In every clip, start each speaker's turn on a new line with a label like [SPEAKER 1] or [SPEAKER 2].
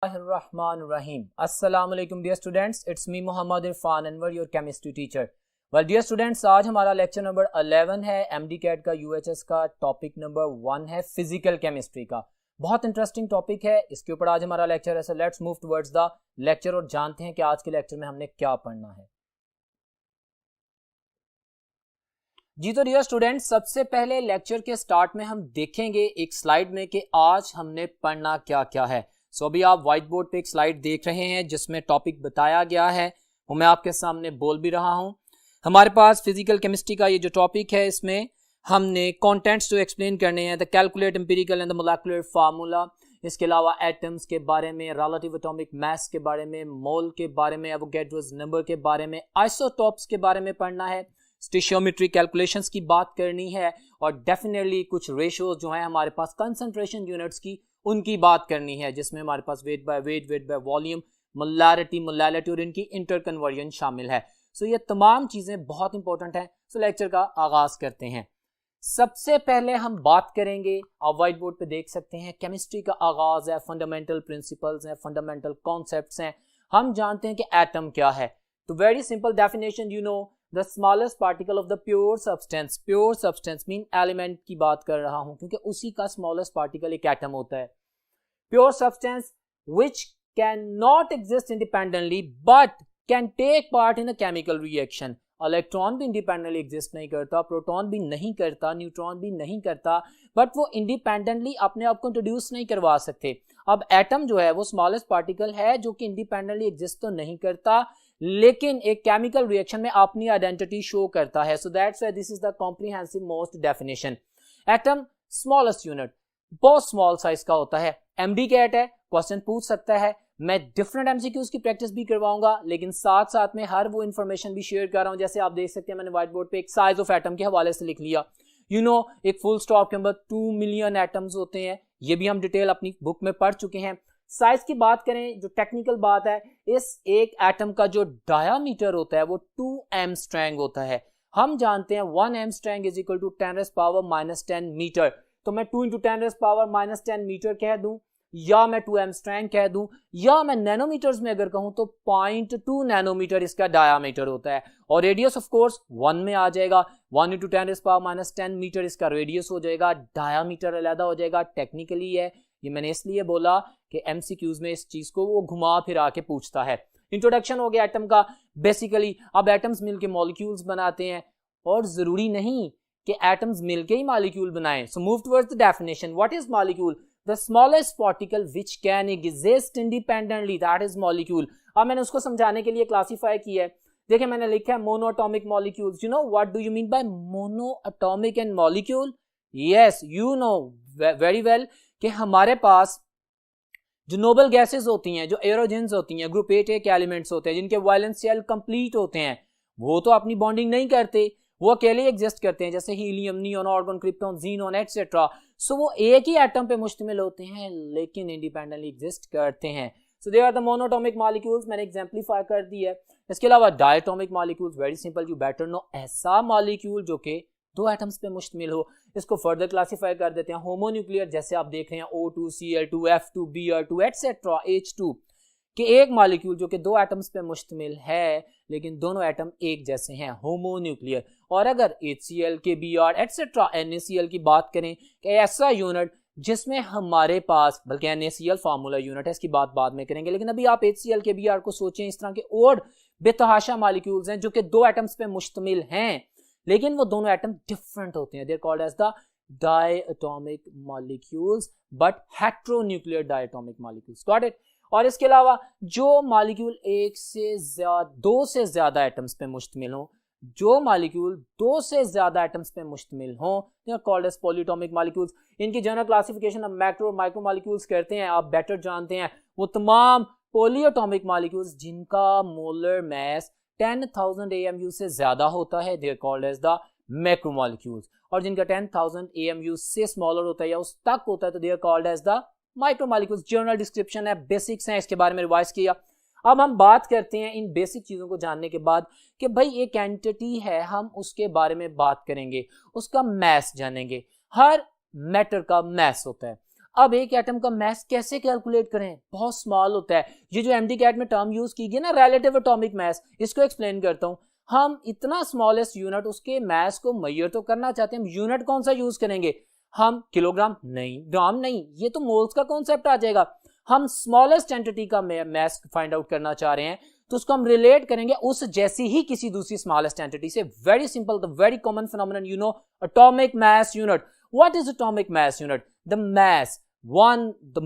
[SPEAKER 1] Bismillahirrahmanirrahim. Assalamu alaikum dear students, it's me Muhammad Irfan Anwar, your chemistry teacher. Well dear students, आज हमारा lecture number 11 है MD-CAT का UHS का topic number 1 है physical chemistry का. बहुत इंटरेस्टिंग टॉपिक है, इसके ऊपर आज हमारा लेक्चर है. So let's move towards the lecture और जानते हैं कि आज के लेक्चर में हमने क्या पढ़ना है. जी तो डियर स्टूडेंट्स, सबसे पहले लेक्चर के स्टार्ट में हम देखेंगे एक स्लाइड में कि आज हमने पढ़ना क्या क्या है. सो अभी आप व्हाइट बोर्ड पे एक स्लाइड देख रहे हैं जिसमें टॉपिक बताया गया है, वो मैं आपके सामने बोल भी रहा हूं. हमारे पास फिजिकल केमिस्ट्री का ये जो टॉपिक है, इसमें हमने कंटेंट्स जो एक्सप्लेन करने हैं, the calculate empirical and the molecular formula. इसके अलावा एटम्स के बारे में, रिलेटिव एटॉमिक मास के बारे में, मोल के बारे में, एवोगैड्रोस नंबर के बारे में, आइसोटॉप्स के बारे में पढ़ना है, स्टोइचियोमेट्री कैलकुलेशंस की बात करनी है और डेफिनेटली कुछ रेशियोज जो है हमारे पास कंसंट्रेशन यूनिट्स की, उनकी बात करनी है, जिसमें हमारे पास वेट बाय वॉल्यूम, मोलैरिटी और इनकी इंटरकन्वर्जन शामिल है. सो ये तमाम चीजें बहुत इंपॉर्टेंट हैं. सो लेक्चर का आगाज करते हैं. सबसे पहले हम बात करेंगे, आप व्हाइट बोर्ड पे देख सकते हैं, केमिस्ट्री का आगाज है, फंडामेंटल प्रिंसिपल्स हैं, फंडामेंटल कॉन्सेप्ट्स हैं. हम जानते हैं कि एटम क्या है. तो very simple definition, you know, the smallest particle of the pure substance mean element की बात कर रहा हूं क्योंकि उसी का स्मॉलेस्ट पार्टिकल एक एटम होता है. Pure substance which can not exist independently but can take part in a chemical reaction. Electron भी इंडिपेंडेंटली एग्जिस्ट नहीं करता, प्रोटॉन भी नहीं करता, न्यूट्रॉन भी नहीं करता, बट वो इंडिपेंडेंटली अपने आप को इंट्रोड्यूस नहीं करवा सकते. अब एटम जो है वो स्मॉलेस्ट पार्टिकल है जो कि इंडिपेंडेंटली एग्जिस्ट तो नहीं करता, लेकिन एक केमिकल रिएक्शन में अपनी आइडेंटिटी शो करता है. सो that's why this is the comprehensive most definition. Atom smallest unit, बहुत स्मॉल साइज का होता है. MD-CAT है, क्वेश्चन पूछ सकता है. मैं डिफरेंट MCQs की प्रैक्टिस भी करवाऊंगा, लेकिन साथ साथ में हर वो इन्फॉर्मेशन भी शेयर कर रहा हूं. जैसे आप देख सकते हैं, मैंने व्हाइट बोर्ड पे एक साइज ऑफ एटम के हवाले से लिख लिया. यू नो, एक फुल स्टॉप के अंदर 2 मिलियन एटम्स होते हैं. ये भी हम डिटेल अपनी बुक में पढ़ चुके हैं. साइज की बात करें, जो टेक्निकल बात है, इस एक एटम का जो डायामीटर होता है वो 2 एंगस्ट्रैंग होता है. हम जानते हैं 1 एंगस्ट्रैंग इज इक्वल टू 10⁻⁻10 मीटर. तो मैं 2 × 10⁻⁻10 मीटर कह दूं, या मैं 2 एंगस्ट्रैंग कह दूं, या मैं नैनोमीटर्स में अगर कहूं तो 0.2 नैनोमीटर इसका डायामीटर होता है. और रेडियस ऑफ कोर्स 1 में आ जाएगा. 1 × 10⁻⁻10 मीटर इसका रेडियस हो जाएगा, डायामीटर अलग हो जाएगा. टेक्निकली है, ये मैंने इसलिए बोला कि MCQs में इस चीज को वो घुमा फिरा के पूछता है. इंट्रोडक्शन हो गया एटम का. बेसिकली अब एटम्स मिलके मॉलिक्यूल्स बनाते हैं, और जरूरी नहीं कि एटम्स मिलके ही मॉलिक्यूल बनाएं. So move towards the definition. What is molecule? The smallest particle which can exist independently, that is molecule. अब मैंने उसको समझाने के लिए क्लासिफाई किया है. देखिए, मैंने लिखा है monoatomic molecules. You know what do you mean by monoatomic and molecule? Yes, you know very well कि हमारे पास जो नोबल गैसेस होती हैं, जो एरोजेंस होती हैं, ग्रुप 8 के एलिमेंट्स होते हैं, जिनके वैलेंस शेल कंप्लीट होते हैं, वो तो अपनी बॉन्डिंग नहीं करते, वो अकेले एग्जिस्ट करते हैं, जैसे helium, neon, argon, krypton, xenon etcetera. So वो एक ही एटम पे मुश्तमिल होते हैं लेकिन इंडिपेंडेंटली एग्जिस्ट करते हैं. So they are the monoatomic molecules. मैंने एग्जांपलीफाई कर दी है. इसके अलावा diatomic molecules, very simple, you better know, ऐसा मॉलिक्यूल जो कि 2 एटम्स पे मुश्तमिल हो. इसको फर्दर क्लासिफाई कर देते हैं होमोन्यूक्लियर, जैसे आप देख रहे हैं O2, Cl2, F2, Br2 etcetera, H2, कि एक मॉलिक्यूल जो कि 2 एटम्स पे मुश्तमिल है लेकिन दोनों एटम एक जैसे हैं, होमोन्यूक्लियर. और अगर HCl, KBr एटसेट्रा, NaCl की बात करें कि ऐसा यूनिट जिसमें हमारे पास, बल्कि NaCl फार्मूला यूनिट है, इसकी बात बाद में करेंगे, लेकिन अभी आप HCl, KBr को सोचें. इस तरह के और बेतहाशा मॉलिक्यूल्स हैं जो कि 2 एटम्स पे मुश्तमिल हैं लेकिन वो दोनों एटम डिफरेंट होते हैं. They are called as the diatomic molecules, but heteronuclear diatomic molecules. Got it? और इसके अलावा जो मॉलिक्यूल 2 से ज्यादा एटम्स पे मुश्तमिल हो, जो मॉलिक्यूल 2 से ज्यादा एटम्स पे मुश्तमिल हो, they are called as polyatomic molecules. इनकी जनरल क्लासिफिकेशन हम मैक्रो और माइक्रो मॉलिक्यूल्स करते हैं. आप बेटर जानते हैं वो तमाम पॉलीएटॉमिक मॉलिक्यूल्स जिनका मोलर मास 10,000 AMU से ज्यादा होता है, they are called as the macromolecules. और जिनका 10,000 AMU से स्मॉलर होता है या उस तक होता है तो they are called as the micromolecules. General description है, बेसिक्स हैं, इसके बारे में रिवाइज किया. अब हम बात करते हैं इन बेसिक चीजों को जानने के बाद कि भाई एक एंटिटी है, हम उसके बारे में बात करेंगे, उसका मैस जानेंगे. हर मैटर का मैस होता है. अब एक एटम का मास कैसे कैलकुलेट करें, बहुत स्मॉल होता है। ये जो MD-CAT में टर्म यूज की गई ना रिलेटिव एटॉमिक मास, इसको एक्सप्लेन करता हूं। हम इतना स्मॉलेस्ट यूनिट उसके मास को मेजर तो करना चाहते हैं, हम यूनिट कौन सा यूज करेंगे, हम किलोग्राम नहीं, ग्राम नहीं, ये तो मोल्स का कॉन्सेप्ट आ जाएगा। हम स्मॉलेस्ट एंटिटी का मास फाइंड आउट करना चाह रहे हैं, तो उसको हम रिलेट करेंगे उस जैसी ही किसी दूसरी स्मॉलेस्ट एंटिटी से। Very simple, the very common phenomenon you know, atomic mass unit. What is atomic mass unit? The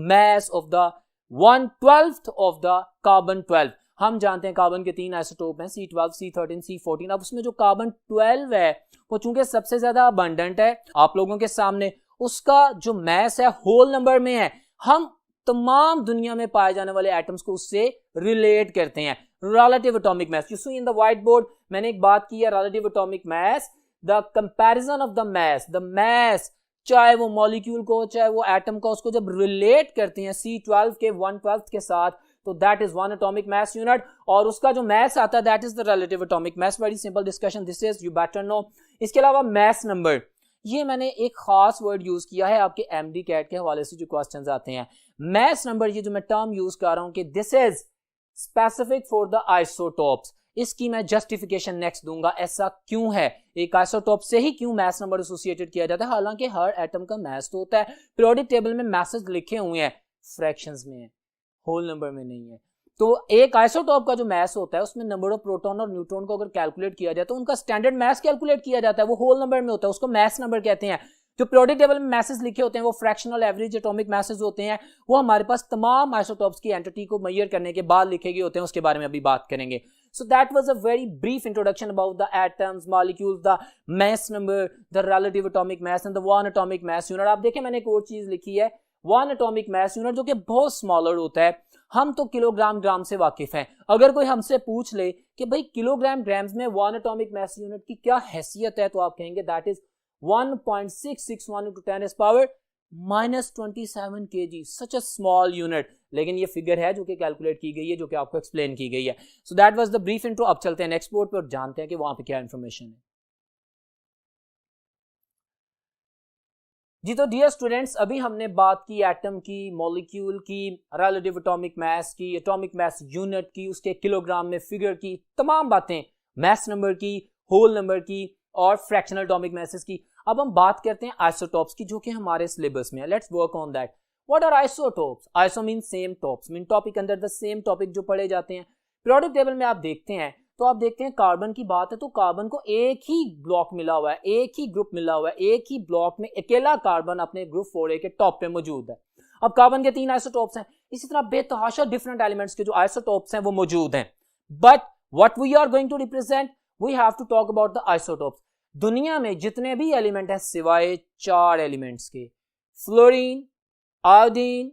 [SPEAKER 1] mass of the 1/12 of the carbon 12। हम जानते हैं कार्बन के 3 आइसोटोप हैं, C12, C13, C14। अब उसमें जो कार्बन 12 है वो चूंकि सबसे ज्यादा अबंडेंट है आप लोगों के सामने, उसका जो मास है होल नंबर में है। हम तमाम दुनिया में पाए जाने वाले एटम्स को उससे रिलेट करते हैं। Relative atomic mass, you see in the white board मैंने एक बात की है, relative atomic mass, the comparison of the mass, चाहे वो मॉलिक्यूल को चाहे वो एटम का, उसको जब रिलेट करते हैं C12 के 1/12 के साथ, तो that is 1 atomic mass unit, और उसका जो मास आता है that is the relative atomic mass. Very simple discussion this is, you better know. इसके अलावा मास नंबर, ये मैंने एक खास वर्ड यूज किया है आपके MD-CAT के हवाले से जो क्वेश्चंस आते हैं। मास नंबर, ये जो मैं टर्म यूज कर रहा हूं कि this is specific for the isotopes, इसकी मैं जस्टिफिकेशन नेक्स्ट दूंगा, ऐसा क्यों है, एक आइसोटोप से ही क्यों मास नंबर एसोसिएटेड किया जाता है। हालांकि हर एटम का मास तो होता है, पीरियोडिक टेबल में मासेस लिखे हुए हैं, फ्रैक्शंस में है, होल नंबर में नहीं है। तो एक आइसोटोप का जो मास होता है उसमें नंबर ऑफ प्रोटॉन और न्यूट्रॉन को अगर कैलकुलेट किया जाए तो उनका स्टैंडर्ड मास कैलकुलेट किया जाता है, वो होल नंबर में होता है, उसको मास नंबर कहते हैं। जो पीरियोडिक टेबल में मैसेज लिखे होते हैं वो फ्रैक्शनल एवरेज एटॉमिक मैसेज होते हैं, वो हमारे पास तमाम आइसोटॉप्स की एंटिटी को मेजर करने के बाद लिखे गए होते हैं, उसके बारे में अभी बात करेंगे। So that was a very brief introduction about the atoms, molecules, the mass number, the relative atomic mass and the one atomic mass unit। आप देखें मैंने एक और चीज लिखी है, वन एटॉमिक मास यूनिट, जो कि बहुत स्मॉलर होता है। हम तो किलोग्राम ग्राम से वाकिफ हैं, अगर कोई हमसे पूछ ले कि भाई किलोग्राम ग्राम्स में वन एटॉमिक मास यूनिट की क्या हैसियत है, तो आप कहेंगे that is 1.661 into 10 power -27 kg, such a small unit. लेकिन ये फिगर है जो कि कैलकुलेट की गई है, जो कि आपको एक्सप्लेन की गई है। So that was the brief intro. अब चलते हैं नेक्स्ट बोर्ड पे और जानते हैं कि वहां पे क्या इंफॉर्मेशन है। जी तो डियर स्टूडेंट्स, अभी हमने बात की एटम की, मॉलिक्यूल की, रिलेटिव एटॉमिक मास की, एटॉमिक मास यूनिट की, उसके किलोग्राम में फिगर की, तमाम बातें, मास नंबर की, होल नंबर की और फ्रैक्शनल एटॉमिक मासेस की। अब हम बात करते हैं आइसोटॉप्स की, जो कि हमारे सिलेबस में है। Let's work on that. What are isotopes? Iso mean same, tops mean topic under the same topic जो पढ़े जाते हैं। पीरियोडिक टेबल में आप देखते हैं तो आप देखते हैं कार्बन की बात है तो कार्बन को एक ही ब्लॉक मिला हुआ है, एक ही ग्रुप मिला हुआ है, एक ही ब्लॉक में अकेला कार्बन अपने ग्रुप 4A के टॉप पे मौजूद है। अब कार्बन के 3 आइसोटॉप्स हैं, इसी तरह बेतहाशा डिफरेंट एलिमेंट्स के जो आइसोटॉप्स हैं वो मौजूद हैं। But what we are going to represent, we have to talk about the isotopes. दुनिया में जितने भी एलिमेंट हैं सिवाय 4 एलिमेंट्स के, fluorine, iodine,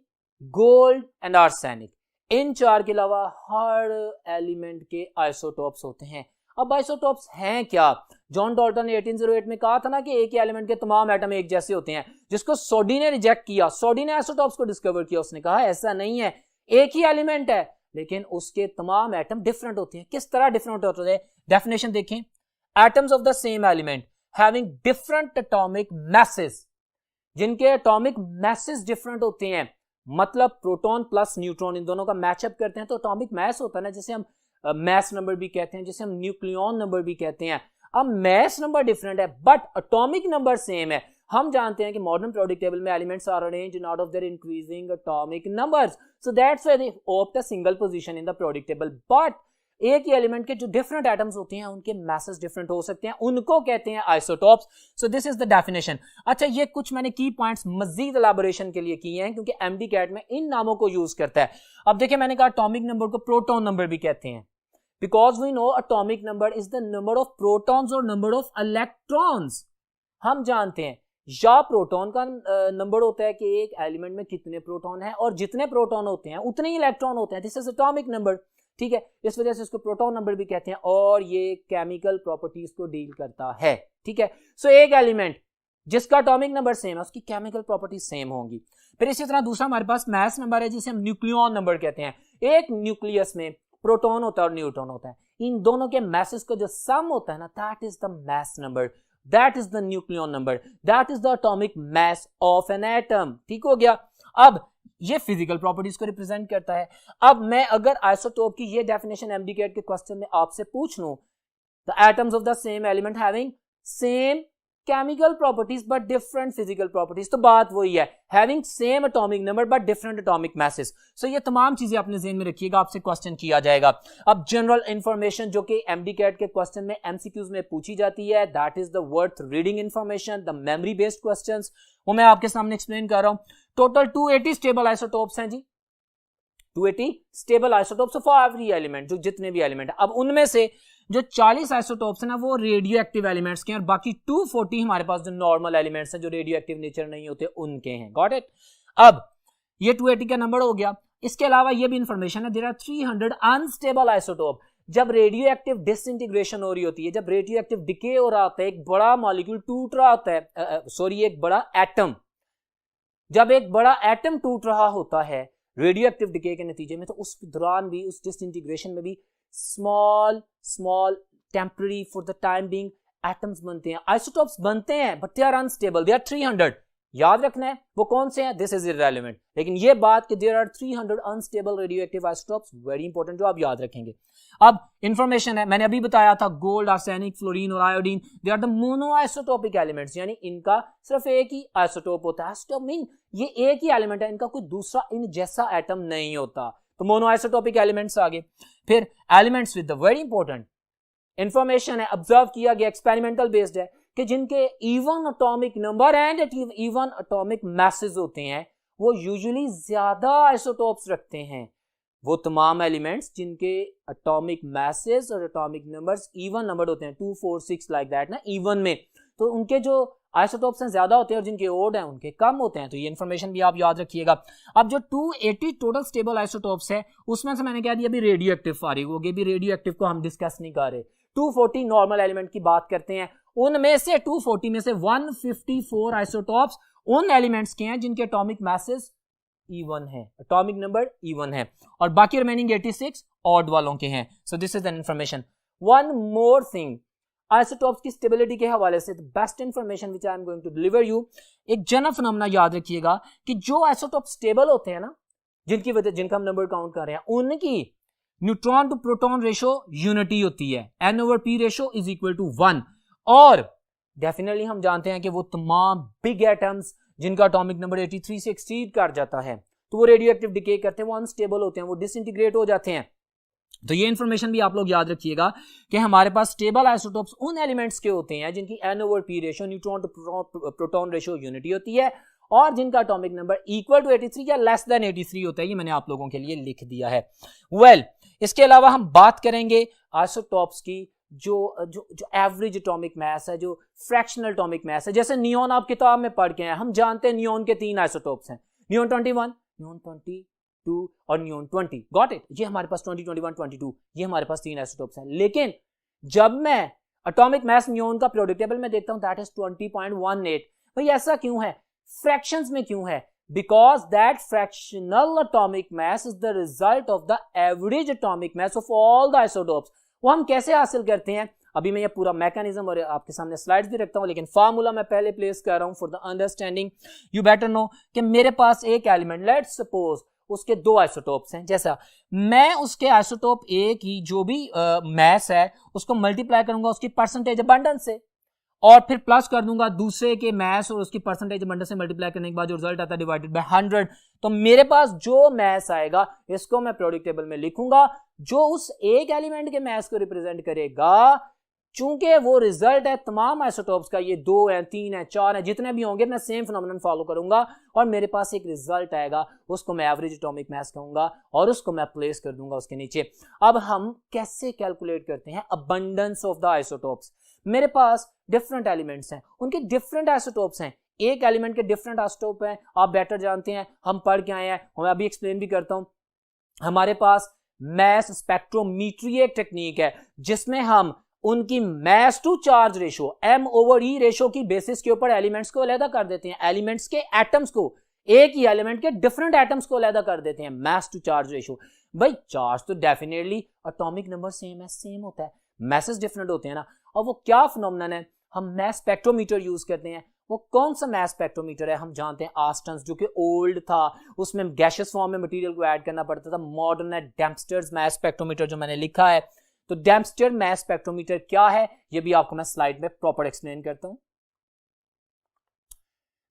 [SPEAKER 1] gold and arsenic, इन 4 के अलावा हर एलिमेंट के आइसोटॉप्स होते हैं। अब आइसोटॉप्स हैं क्या? जॉन डॉल्टन ने 1808 में कहा था ना कि एक ही एलिमेंट के तमाम एटम एक जैसे होते हैं, जिसको सोडी ने रिजेक्ट किया। सोडी ने आइसोटॉप्स को डिस्कवर किया, उसने कहा ऐसा नहीं है, एक ही एलिमेंट है लेकिन उसके तमाम एटम डिफरेंट होते हैं। किस तरह डिफरेंट होते हैं? डेफिनेशन देखें, atoms of the same element having different atomic masses, जिनके एटॉमिक मैसेस डिफरेंट होते हैं, मतलब प्रोटॉन प्लस न्यूट्रॉन, इन दोनों का मैचअप करते हैं तो एटॉमिक मैस होता है ना, जिसे हम मैस नंबर भी कहते हैं, जिसे हम न्यूक्लियन नंबर भी कहते हैं। अब मैस नंबर डिफरेंट है बट एटॉमिक नंबर सेम है। हम जानते हैं कि मॉडर्न पीरियोडिक टेबल में elements are arranged in order of their increasing atomic numbers, so that's why they opt a single position in the periodic table. But एक ही element के जो डिफरेंट एटम्स होते हैं उनके मैसेस डिफरेंट हो सकते हैं, उनको कहते हैं isotopes. So this is the definition. अच्छा, ये कुछ मैंने की पॉइंट्स मजीद एलैबोरेशन के लिए किए हैं क्योंकि MD-CAT में इन नामों को यूज करता है। अब देखिए, मैंने कहा एटॉमिक नंबर को प्रोटॉन नंबर भी कहते हैं, because we know atomic number is the number of protons और नंबर ऑफ इलेक्ट्रॉन्स। हम जानते हैं या प्रोटॉन का नंबर होता है कि एक एलिमेंट में कितने प्रोटॉन है, और जितने प्रोटॉन होते हैं उतने ही इलेक्ट्रॉन होते हैं। दिस इज एटॉमिक नंबर, ठीक है, इस वजह से इसको प्रोटॉन नंबर भी कहते हैं, और ये केमिकल प्रॉपर्टीज को डील करता है, ठीक है। सो एक एलिमेंट जिसका एटॉमिक नंबर सेम है उसकी केमिकल प्रॉपर्टीज सेम होंगी। फिर इसी तरह दूसरा हमारे पास मास नंबर है जिसे हम न्यूक्लियन नंबर कहते हैं। एक न्यूक्लियस में प्रोटॉन होता है और न्यूट्रॉन होता है, इन दोनों के मैसेज का जो सम होता है ना, that is the mass number, that is the nucleon number, that is the atomic mass of an atom. ठीक हो गया। अब ये फिजिकल प्रॉपर्टीज को रिप्रेजेंट करता है। अब मैं अगर आइसोटोप की ये डेफिनेशन एमडीकेट के क्वेश्चन में आपसे पूछ लूं, the atoms of the same element having same chemical properties but different physical properties, तो बात वही है, having same atomic number but different atomic masses. So ये तमाम चीजें अपने ज़हन में रखिएगा, आपसे क्वेश्चन किया जाएगा। अब जनरल इंफॉर्मेशन जो कि एमडीकेट के क्वेश्चन में एमसीक्यूज में पूछी जाती है, that is the worth reading information, the memory based questions, वो मैं आपके सामने एक्सप्लेन कर रहा हूं। टोटल 280 स्टेबल आइसोटोप्स हैं जी, 280 stable isotopes for every element, जो जितने भी एलिमेंट है। अब उनमें से जो 40 आइसोटोप्स हैं ना वो रेडियो एक्टिव एलिमेंट्स के हैं, और बाकी 240 हमारे पास जो नॉर्मल एलिमेंट्स हैं जो रेडियो एक्टिव नेचर नहीं होते उनके हैं। Got it. अब ये 280 का नंबर हो गया। इसके अलावा ये भी इंफॉर्मेशन है, देयर आर 300 अनस्टेबल आइसोटोप। जब रेडियो एक्टिव डिसइंटीग्रेशन हो रही होती है, जब रेडियो एक्टिव डिके हो रहा होता है, एक बड़ा मॉलिक्यूल टूट रहा होता है, सॉरी एक बड़ा एटम, जब एक बड़ा एटम टूट रहा होता है रेडियो एक्टिव डिके के नतीजे में, तो उस दौरान भी, उस डिसइंटीग्रेशन में भी small small temporary for the time being atoms बनते हैं, आइसोटोप्स बनते हैं, but they are unstable, they are 300। याद रखना है वो कौन से हैं, दिस इज इररेलेवेंट, लेकिन ये बात कि there are 300 unstable radioactive isotopes very important, जो आप याद रखेंगे। अब इंफॉर्मेशन है, मैंने अभी बताया था गोल्ड, आर्सेनिक, फ्लोरीन और iodine, they are the monoisotopic elements, यानी इनका सिर्फ एक ही आइसोटोप होता है। आइसोटोप मीन ये एक ही एलिमेंट है, इनका कोई दूसरा इन जैसा एटम नहीं होता, तो मोनोआइसोटोपिक एलिमेंट्स आगे। फिर elements with the very important information है, ऑब्जर्व किया गया, एक्सपेरिमेंटल बेस्ड है, कि जिनके even atomic number and even atomic message होते हैं वो यूजुअली ज्यादा आइसोटोप्स रखते हैं। वो तमाम एलिमेंट्स जिनके एटॉमिक मैसेज और एटॉमिक नंबर्स इवन नंबर होते हैं, 2 4 6 लाइक दैट ना, इवन में, तो उनके जो आइसोटोप्स हैं ज्यादा होते हैं और जिनके ओड हैं उनके कम होते हैं। तो ये इन्फॉर्मेशन भी आप याद रखिएगा। अब जो 280 टोटल स्टेबल आइसोटोप्स है उसमें से मैंने कह दिया अभी रेडियो एक्टिव फारिग हो गए, भी रेडियो एक्टिव को हम डिस्कस नहीं कर रहे। 240 नॉर्मल एलिमेंट की बात करते हैं, उनमें से 240 में से 154 आइसोटोप्स उन एलिमेंट्स के हैं जिनके एटॉमिक मैसेज इवन है, एटॉमिक नंबर इवन है, और बाकी रिमेनिंग 86 ऑड वालों के हैं। So this is the information. One more thing, isotopes की स्टेबिलिटी के हवाले से best information which I am going to deliver you, एक जनरल फिनोमेना याद रखिएगा कि जो आइसोटोप स्टेबल होते हैं ना, जिनकी वजह जिनका हम नंबर काउंट कर रहे हैं, उनकी neutron to proton ratio unity होती है, N/P ratio is equal to 1, और डेफिनेटली हम जानते हैं कि वो तमाम बिग एटम्स जिनका एटॉमिक नंबर 83 से एक्सीड कर जाता है, तो वो रेडियो एक्टिव डिके करते हैं, वो अनस्टेबल होते हैं, वो डिसइंटीग्रेट हो जाते हैं। तो ये इंफॉर्मेशन भी आप लोग याद रखिएगा कि हमारे पास स्टेबल आइसोटोप्स उन एलिमेंट्स के होते हैं जिनकी N/P ratio, neutron to proton ratio unity होती है, और जिनका एटॉमिक नंबर इक्वल टू 83 या लेस देन 83 होता है। ये मैंने आप लोगों के लिए लिख दिया है। वेल, इसके अलावा हम बात करेंगे आइसोटोप्स की जो जो जो एवरेज एटॉमिक मास है, जो फ्रैक्शनल एटॉमिक मास है। जैसे नियॉन आप किताब में पढ़ के हैं, हम जानते हैं नियॉन के 3 आइसोटोप्स हैं, नियॉन 21, नियॉन 22 और नियॉन 20। Got it. ये हमारे पास 20, 21, 22, ये हमारे पास 3 आइसोटोप्स हैं। लेकिन जब मैं एटॉमिक मास नियॉन का पीरियोडिक टेबल में देखता हूं, दैट इज 20.18। भाई ऐसा क्यों है, फ्रैक्शंस में क्यों है? Because that fractional atomic mass is the result of the average atomic mass of all the isotopes. वो हम कैसे हासिल करते हैं? अभी मैं ये पूरा मैकेनिज्म और आपके सामने स्लाइड्स भी रखता हूं, लेकिन फार्मूला मैं पहले प्लेस कर रहा हूं for the understanding. You better know कि मेरे पास एक एलिमेंट, लेट्स सपोज उसके 2 आइसोटोप्स हैं, जैसा मैं उसके आइसोटोप ए की जो भी मैस है उसको मल्टीप्लाई करूंगा उसकी परसेंटेज अबंडेंस से, और फिर प्लस कर दूंगा दूसरे के मैस और उसकी परसेंटेज अबंडेंस से मल्टीप्लाई करने के बाद जो रिजल्ट आता है डिवाइडेड बाय 100। तो मेरे पास जो मैस आएगा इसको मैं पीरियोडिक टेबल में लिखूंगा जो उस एक एलिमेंट के मैस को रिप्रेजेंट करेगा। चूंकि वो रिजल्ट है तमाम आइसोटोप्स का, ये 2 है, 3 है, 4 है, जितने भी होंगे मैं सेम फिनोमेनन फॉलो करूंगा और मेरे पास एक रिजल्ट आएगा, उसको मैं एवरेज एटॉमिक मास कहूंगा और उसको मैं प्लेस कर दूंगा उसके नीचे। अब हम कैसे कैलकुलेट करते हैं अबंडेंस ऑफ द आइसोटोप्स? मेरे पास डिफरेंट एलिमेंट्स हैं, उनके डिफरेंट आइसोटोप्स हैं, एक एलिमेंट के डिफरेंट आइसोटोप हैं, आप बेटर जानते हैं, हम पढ़ के आए हैं, मैं अभी एक्सप्लेन भी करता हूं। हमारे पास मैस स्पेक्ट्रोमीट्री एक टेक्निक है जिसमें हम उनकी mass to charge ratio, M/E ratio की बेसिस के ऊपर एलिमेंट्स को अलग कर देते हैं, एलिमेंट्स के एटम्स को, एक ही एलिमेंट के डिफरेंट एटम्स को अलग कर देते हैं, मैस टू चार्ज रेशो। भाई चार्ज तो डेफिनेटली एटॉमिक नंबर सेम है, सेम होता है, मैसेज डिफरेंट होते हैं ना। और वो क्या फिनोमेनन है, हम मैस स्पेक्ट्रोमीटर यूज करते हैं, वो कौन सा मैस स्पेक्ट्रोमीटर है? हम जानते हैं आस्टन्स, जो कि ओल्ड था, उसमें गैशियस फॉर्म में मटेरियल को ऐड करना पड़ता था। मॉडर्न है डेम्पस्टर्स मैस स्पेक्ट्रोमीटर जो मैंने लिखा है। तो डेम्पस्टर मैस स्पेक्ट्रोमीटर क्या है, ये भी आपको मैं स्लाइड में प्रॉपर एक्सप्लेन करता हूं।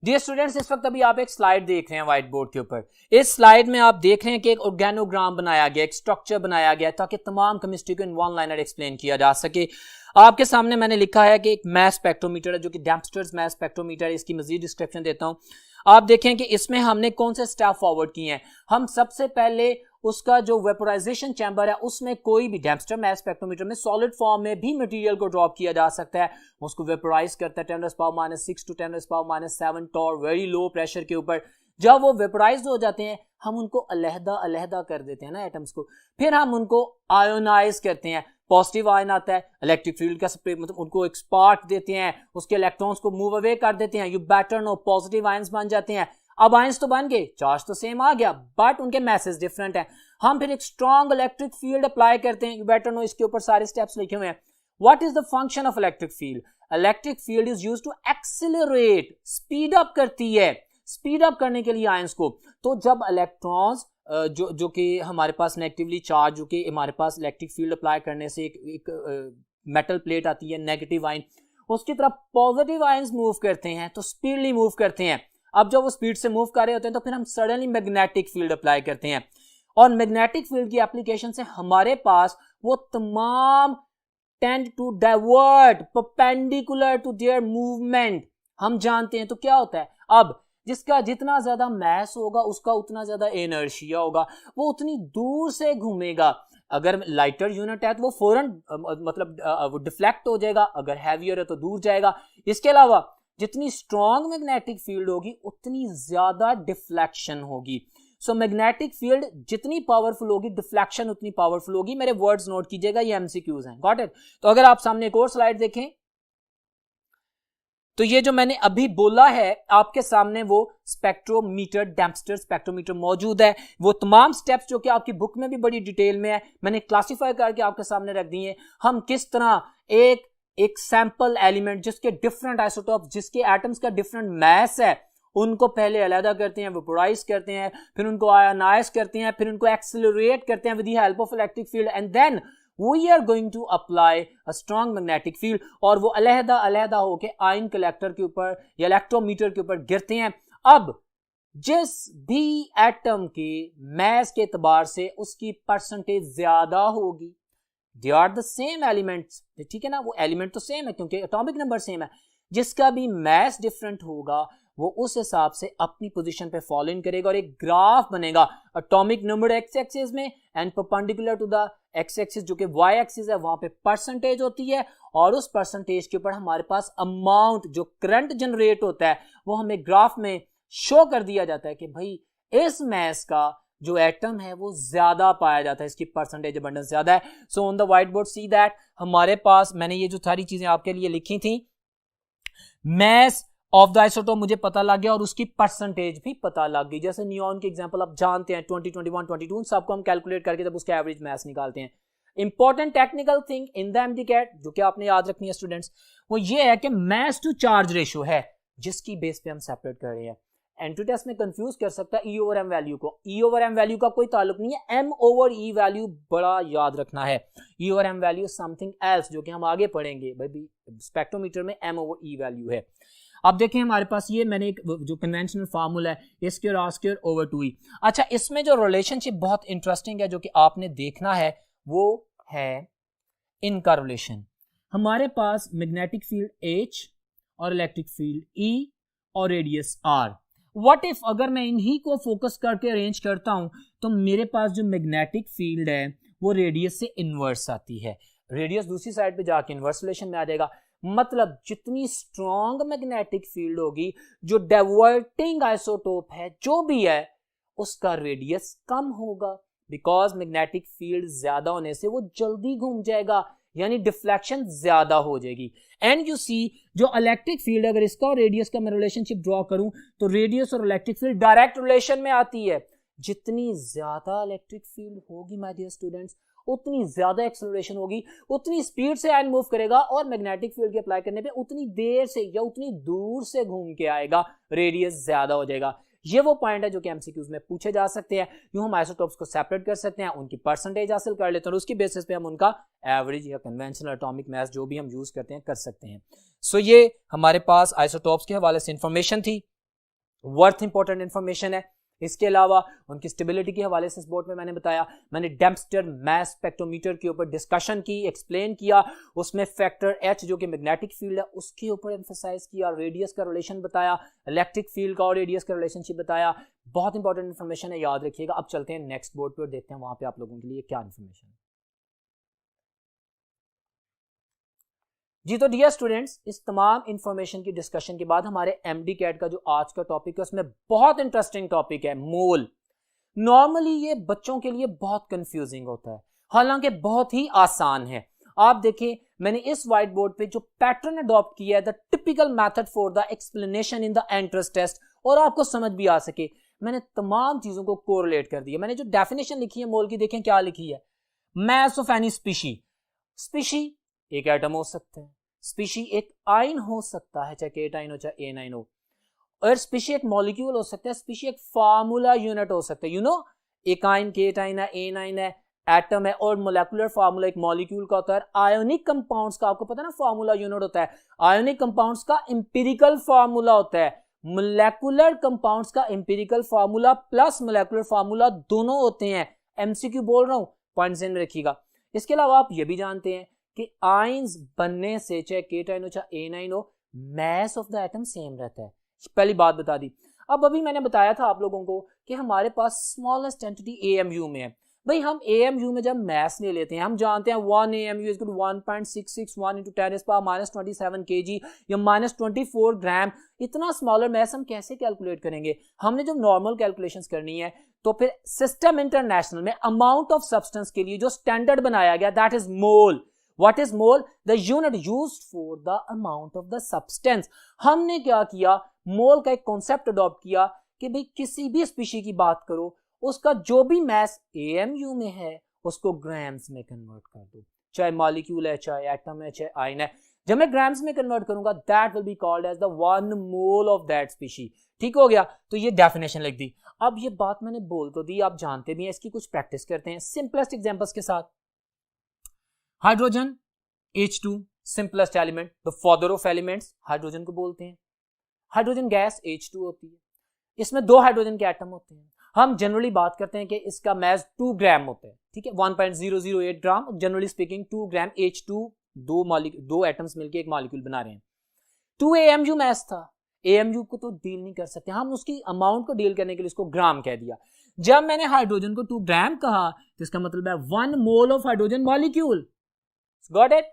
[SPEAKER 1] डियर स्टूडेंट्स, इस वक्त अभी आप एक स्लाइड देख रहे हैं व्हाइट बोर्ड के ऊपर। इस स्लाइड में आप देख रहे हैं कि एक ऑर्गेनोग्राम बनाया गया, एक स्ट्रक्चर बनाया गया ताकि तमाम केमिस्ट्री को इन वन लाइनर एक्सप्लेन किया जा सके। आपके सामने मैंने लिखा है कि एक मैस स्पेक्ट्रोमीटर है जो कि डेम्पस्टर्स मैस स्पेक्ट्रोमीटर है। इसकी मजीद डिस्क्रिप्शन देता हूं। आप देखें कि इसमें हमने कौन से स्टेप फॉरवर्ड किए हैं। हम सबसे पहले उसका जो वेपोराइजेशन चैम्बर है उसमें कोई भी डेम्पस्टर मैस स्पेक्ट्रोमीटर में सॉलिड फॉर्म में भी मटेरियल को ड्रॉप किया जा सकता है। उसको वेपोराइज करता है 10⁻⁻⁶ to 10⁻⁷ torr very low pressure के ऊपर। जब वो वेपोराइज हो जाते हैं हम उनको अलहदा अलहदा कर देते हैं ना एटम्स को, फिर हम उनको आयोनाइज करते हैं। पॉजिटिव आयन आता है, इलेक्ट्रिक फील्ड का मतलब उनको एक स्पार्क देते हैं, उसके इलेक्ट्रॉन्स को मूव अवे कर देते हैं। You better know positive ions बन जाते हैं। अब आयंस तो बन गए, चार्ज तो सेम आ गया, बट उनके मैसेज डिफरेंट हैं। हम फिर एक स्ट्रॉन्ग इलेक्ट्रिक फील्ड अप्लाई करते हैं। यू बेटर नो, इसके ऊपर सारे स्टेप्स लिखे हुए हैं। What is the function of electric field? Electric field is used to accelerate, speed up करती है, स्पीड अप करने के लिए आयंस को। तो जब इलेक्ट्रॉन्स जो कि हमारे पास नेगेटिवली चार्ज, जो कि हमारे पास इलेक्ट्रिक फील्ड अप्लाई करने से एक मेटल प्लेट आती है नेगेटिव आयन, उसकी तरफ पॉजिटिव आयंस मूव करते हैं, तो स्पीडली मूव करते हैं। अब जब वो स्पीड से मूव कर रहे होते हैं तो फिर हम सडनली मैग्नेटिक फील्ड अप्लाई करते हैं, और मैग्नेटिक फील्ड की एप्लीकेशन से हमारे पास वो तमाम tend to divert perpendicular to their movement हम जानते हैं। तो क्या होता है, अब जिसका जितना ज्यादा मैस होगा उसका उतना ज्यादा इनर्शिया होगा, वो उतनी दूर से घूमेगा। अगर लाइटर यूनिट है तो वो फौरन मतलब वो डिफ्लेक्ट हो जाएगा, अगर हैवियर है तो दूर जाएगा। इसके अलावा जितनी स्ट्रॉन्ग मैग्नेटिक फील्ड होगी उतनी ज्यादा डिफ्लेक्शन होगी। सो मैग्नेटिक फील्ड जितनी पावरफुल होगी, डिफ्लेक्शन उतनी पावरफुल होगी। मेरे वर्ड्स नोट कीजिएगा, ये एमसीक्यूज हैं, गॉट इट। तो अगर आप सामने एक और स्लाइड देखें तो ये जो मैंने अभी बोला है आपके सामने वो स्पेक्ट्रोमीटर, डेम्पस्टर स्पेक्ट्रोमीटर मौजूद है। वो तमाम स्टेप्स जो कि आपकी बुक में भी बड़ी डिटेल में है, मैंने क्लासिफाई करके आपके सामने रख दिए। हम किस तरह एक सैंपल एलिमेंट जिसके डिफरेंट आइसोटॉप, जिसके एटम्स का डिफरेंट मैस है, उनको पहले अलग करते हैं, वेपोराइज करते हैं, फिर उनको आयनाइज करते हैं, फिर उनको एक्सेलरेट करते हैं with the help of electric field, and then we are going to apply a strong magnetic field, और वो अलहदा अलहदा होके आयन कलेक्टर के ऊपर या इलेक्ट्रोमीटर के ऊपर गिरते हैं। अब जिस भी एटम के मैस के एतबार से उसकी परसेंटेज ज्यादा होगी, they are the same elements, ठीक है ना, वो एलिमेंट तो सेम है क्योंकि एटॉमिक नंबर सेम है। जिसका भी मैस डिफरेंट होगा वो उस हिसाब से अपनी पोजीशन पे फॉलो इन करेगा और एक ग्राफ बनेगा, एटॉमिक नंबर एक्स एक्सिस में and perpendicular to the X axis जो कि वाई एक्सिस है, वहां पे परसेंटेज होती है, और उस परसेंटेज के ऊपर हमारे पास अमाउंट जो करंट जनरेट होता है वो हमें ग्राफ में शो कर दिया जाता है कि भाई इस मैस का जो एटम है वो ज्यादा पाया जाता है, इसकी परसेंटेज अबंडेंस ज्यादा है। So on the white board see that हमारे पास मैंने ये जो सारी चीजें आपके लिए लिखी थी, मैस ऑफ द आइसोटोप मुझे पता लग गया और उसकी परसेंटेज भी पता लग गई। जैसे नियॉन की एग्जांपल आप जानते हैं 20, 21, 22, सबको हम कैलकुलेट करके जब उसका एवरेज मैस निकालते हैं। Important technical thing in the MDCAT जो कि आपने याद रखनी है स्टूडेंट्स, वो ये है कि मैस टू चार्ज रेशियो है जिसकी बेस पे हम सेपरेट कर रहे हैं। एंट्री टेस्ट में कंफ्यूज कर सकता है ई ओवर एम वैल्यू को। ई ओवर एम वैल्यू का कोई ताल्लुक नहीं है, एम ओवर ई वैल्यू बड़ा याद रखना है। E over M value something else जो कि हम आगे पढ़ेंगे, भाई स्पेक्ट्रोमीटर में एम ओवर ई वैल्यू है। अब देखें हमारे पास ये मैंने एक जो कन्वेंशनल फार्मूला है, A square R square over 2e। अच्छा, इसमें जो रिलेशनशिप बहुत इंटरेस्टिंग है जो कि आपने देखना है वो है इनका रिलेशन। हमारे पास मैग्नेटिक फील्ड H और इलेक्ट्रिक फील्ड E और रेडियस R। व्हाट इफ अगर मैं इन्हीं को फोकस करके अरेंज करता हूं तो मेरे पास जो मैग्नेटिक फील्ड है वो रेडियस से इनवर्स आती है, रेडियस दूसरी साइड पे जाके इनवर्स रिलेशन में आ जाएगा। मतलब जितनी स्ट्रॉन्ग मैग्नेटिक फील्ड होगी, जो डाइवर्टिंग आइसोटोप है जो भी है, उसका रेडियस कम होगा, बिकॉज मैग्नेटिक फील्ड ज्यादा होने से वो जल्दी घूम जाएगा, यानी डिफ्लेक्शन ज्यादा हो जाएगी। एंड यू सी जो इलेक्ट्रिक फील्ड, अगर इसका और रेडियस का मैं रिलेशनशिप ड्रॉ करूं तो रेडियस और इलेक्ट्रिक फील्ड डायरेक्ट रिलेशन में आती है। जितनी ज्यादा इलेक्ट्रिक फील्ड होगी माय डियर स्टूडेंट्स, उतनी ज्यादा एक्सेलरेशन होगी, उतनी स्पीड से आयन मूव करेगा और मैग्नेटिक फील्ड के अप्लाई करने पे उतनी देर से या उतनी दूर से घूम के आएगा, रेडियस ज्यादा हो जाएगा। ये वो पॉइंट है जो कि एमसीक्यूज में पूछे जा सकते हैं। यूं हम आइसोटोप्स को सेपरेट कर सकते हैं, उनकी परसेंटेज हासिल कर लेते हैं और उसकी बेसिस पे हम उनका एवरेज या कन्वेंशनल एटॉमिक मास जो भी हम यूज करते हैं कर सकते हैं। सो ये हमारे पास आइसोटोप्स के हवाले से इंफॉर्मेशन थी, वर्थ इंपॉर्टेंट इंफॉर्मेशन है। इसके अलावा उनकी स्टेबिलिटी के हवाले से इस बोर्ड में मैंने बताया, मैंने डेम्पस्टर मास स्पेक्ट्रोमीटर के ऊपर डिस्कशन की, एक्सप्लेन किया, उसमें फैक्टर एच जो कि मैग्नेटिक फील्ड है उसके ऊपर एम्फसाइज किया, रेडियस का रिलेशन बताया, इलेक्ट्रिक फील्ड का और रेडियस का रिलेशनशिप बताया। बहुत इंपॉर्टेंट इन्फॉर्मेशन है, याद रखिएगा। अब चलते हैं नेक्स्ट बोर्ड पर, देखते हैं वहां पे आप लोगों के लिए क्या इन्फॉर्मेशन है। जी तो डियर स्टूडेंट्स, इस तमाम इंफॉर्मेशन की डिस्कशन के बाद हमारे एमडी कैट का जो आज का टॉपिक है उसमें बहुत इंटरेस्टिंग टॉपिक है मोल। नॉर्मली ये बच्चों के लिए बहुत कंफ्यूजिंग होता है, हालांकि बहुत ही आसान है। आप देखें, मैंने इस व्हाइट बोर्ड पे जो पैटर्न अडॉप्ट किया है, the typical method for the explanation in the entrance test, और आपको समझ भी आ सके, मैंने तमाम चीजों को कोरिलेट कर दिया। मैंने जो डेफिनेशन लिखी है मोल की, देखें क्या लिखी है, mass of any species. Species एक एटम हो सकते हैं, स्पीशी एक आयन हो सकता है, चाहे केटाइन हो चाहे एनाइन हो, और स्पीशी एक मॉलिक्यूल हो सकता है, स्पीशी एक फार्मूला यूनिट हो सकता है। यू नो, एक आयन केटाइन है, एनाइन है, एटम है, और मोलेकुलर फार्मूला एक मॉलिक्यूल का होता है। आयोनिक कंपाउंड्स का आपको पता है ना फार्मूला यूनिट होता है, आयोनिक कंपाउंड्स का एम्पिरिकल फार्मूला होता है। मोलेकुलर कंपाउंड्स का empirical formula plus molecular formula दोनों होते हैं। एमसीक्यू बोल रहा हूं, पॉइंट ध्यान में रखिएगा। इसके अलावा आप ये भी जानते हैं कि आयंस बनने से, चाहे केटाइन हो चाहे एनाइन हो, मास ऑफ द एटम सेम रहता है। पहली बात बता दी। अब अभी मैंने बताया था आप लोगों को कि हमारे पास स्मॉलेस्ट एंटिटी एएमयू में है। भाई हम एएमयू में जब मास ले लेते हैं, हम जानते हैं 1 AMU is equal to 1.661 into 10⁻⁻27 kg या -24 ग्राम। इतना स्मॉलर मास हम कैसे कैलकुलेट करेंगे? हमने जब नॉर्मल कैलकुलेशंस करनी है तो फिर सिस्टम इंटरनेशनल में अमाउंट ऑफ सब्सटेंस के लिए जो स्टैंडर्ड बनाया गया, that is mole. What is mole? The unit used for the amount of the substance. हमने क्या किया, मोल का एक कॉन्सेप्ट अडॉप्ट किया कि भाई किसी भी स्पीशी की बात करो, उसका जो भी मास एएमयू में है उसको ग्राम्स में कन्वर्ट कर दो, चाहे मॉलिक्यूल है, चाहे एटम है, चाहे आयन है। जब मैं ग्राम्स में कन्वर्ट करूंगा, that will be called as the 1 mole of that species. ठीक हो गया? तो ये डेफिनेशन लिख दी। अब ये बात मैंने बोल तो दी, आप जानते भी हैं, इसकी कुछ प्रैक्टिस करते हैं सिंपलेस्ट एग्जांपल्स के साथ। Hydrogen H2 simplest element, the father of elements hydrogen को बोलते हैं। हाइड्रोजन गैस H2 होती है, इसमें 2 हाइड्रोजन के एटम होते हैं। हम जनरली बात करते हैं कि इसका मास 2 ग्राम होता है, ठीक है, 1.008 ग्राम। जनरली स्पीकिंग 2 ग्राम H2, दो एटम्स मिलकर एक मॉलिक्यूल बना रहे हैं। 2 AMU मास था, AMU को तो डील नहीं कर सकते, हम उसकी अमाउंट को डील करने के लिए उसको ग्राम कह दिया। जब मैंने हाइड्रोजन को 2 ग्राम कहा तो इसका मतलब है 1 mole of hydrogen molecule. Got it?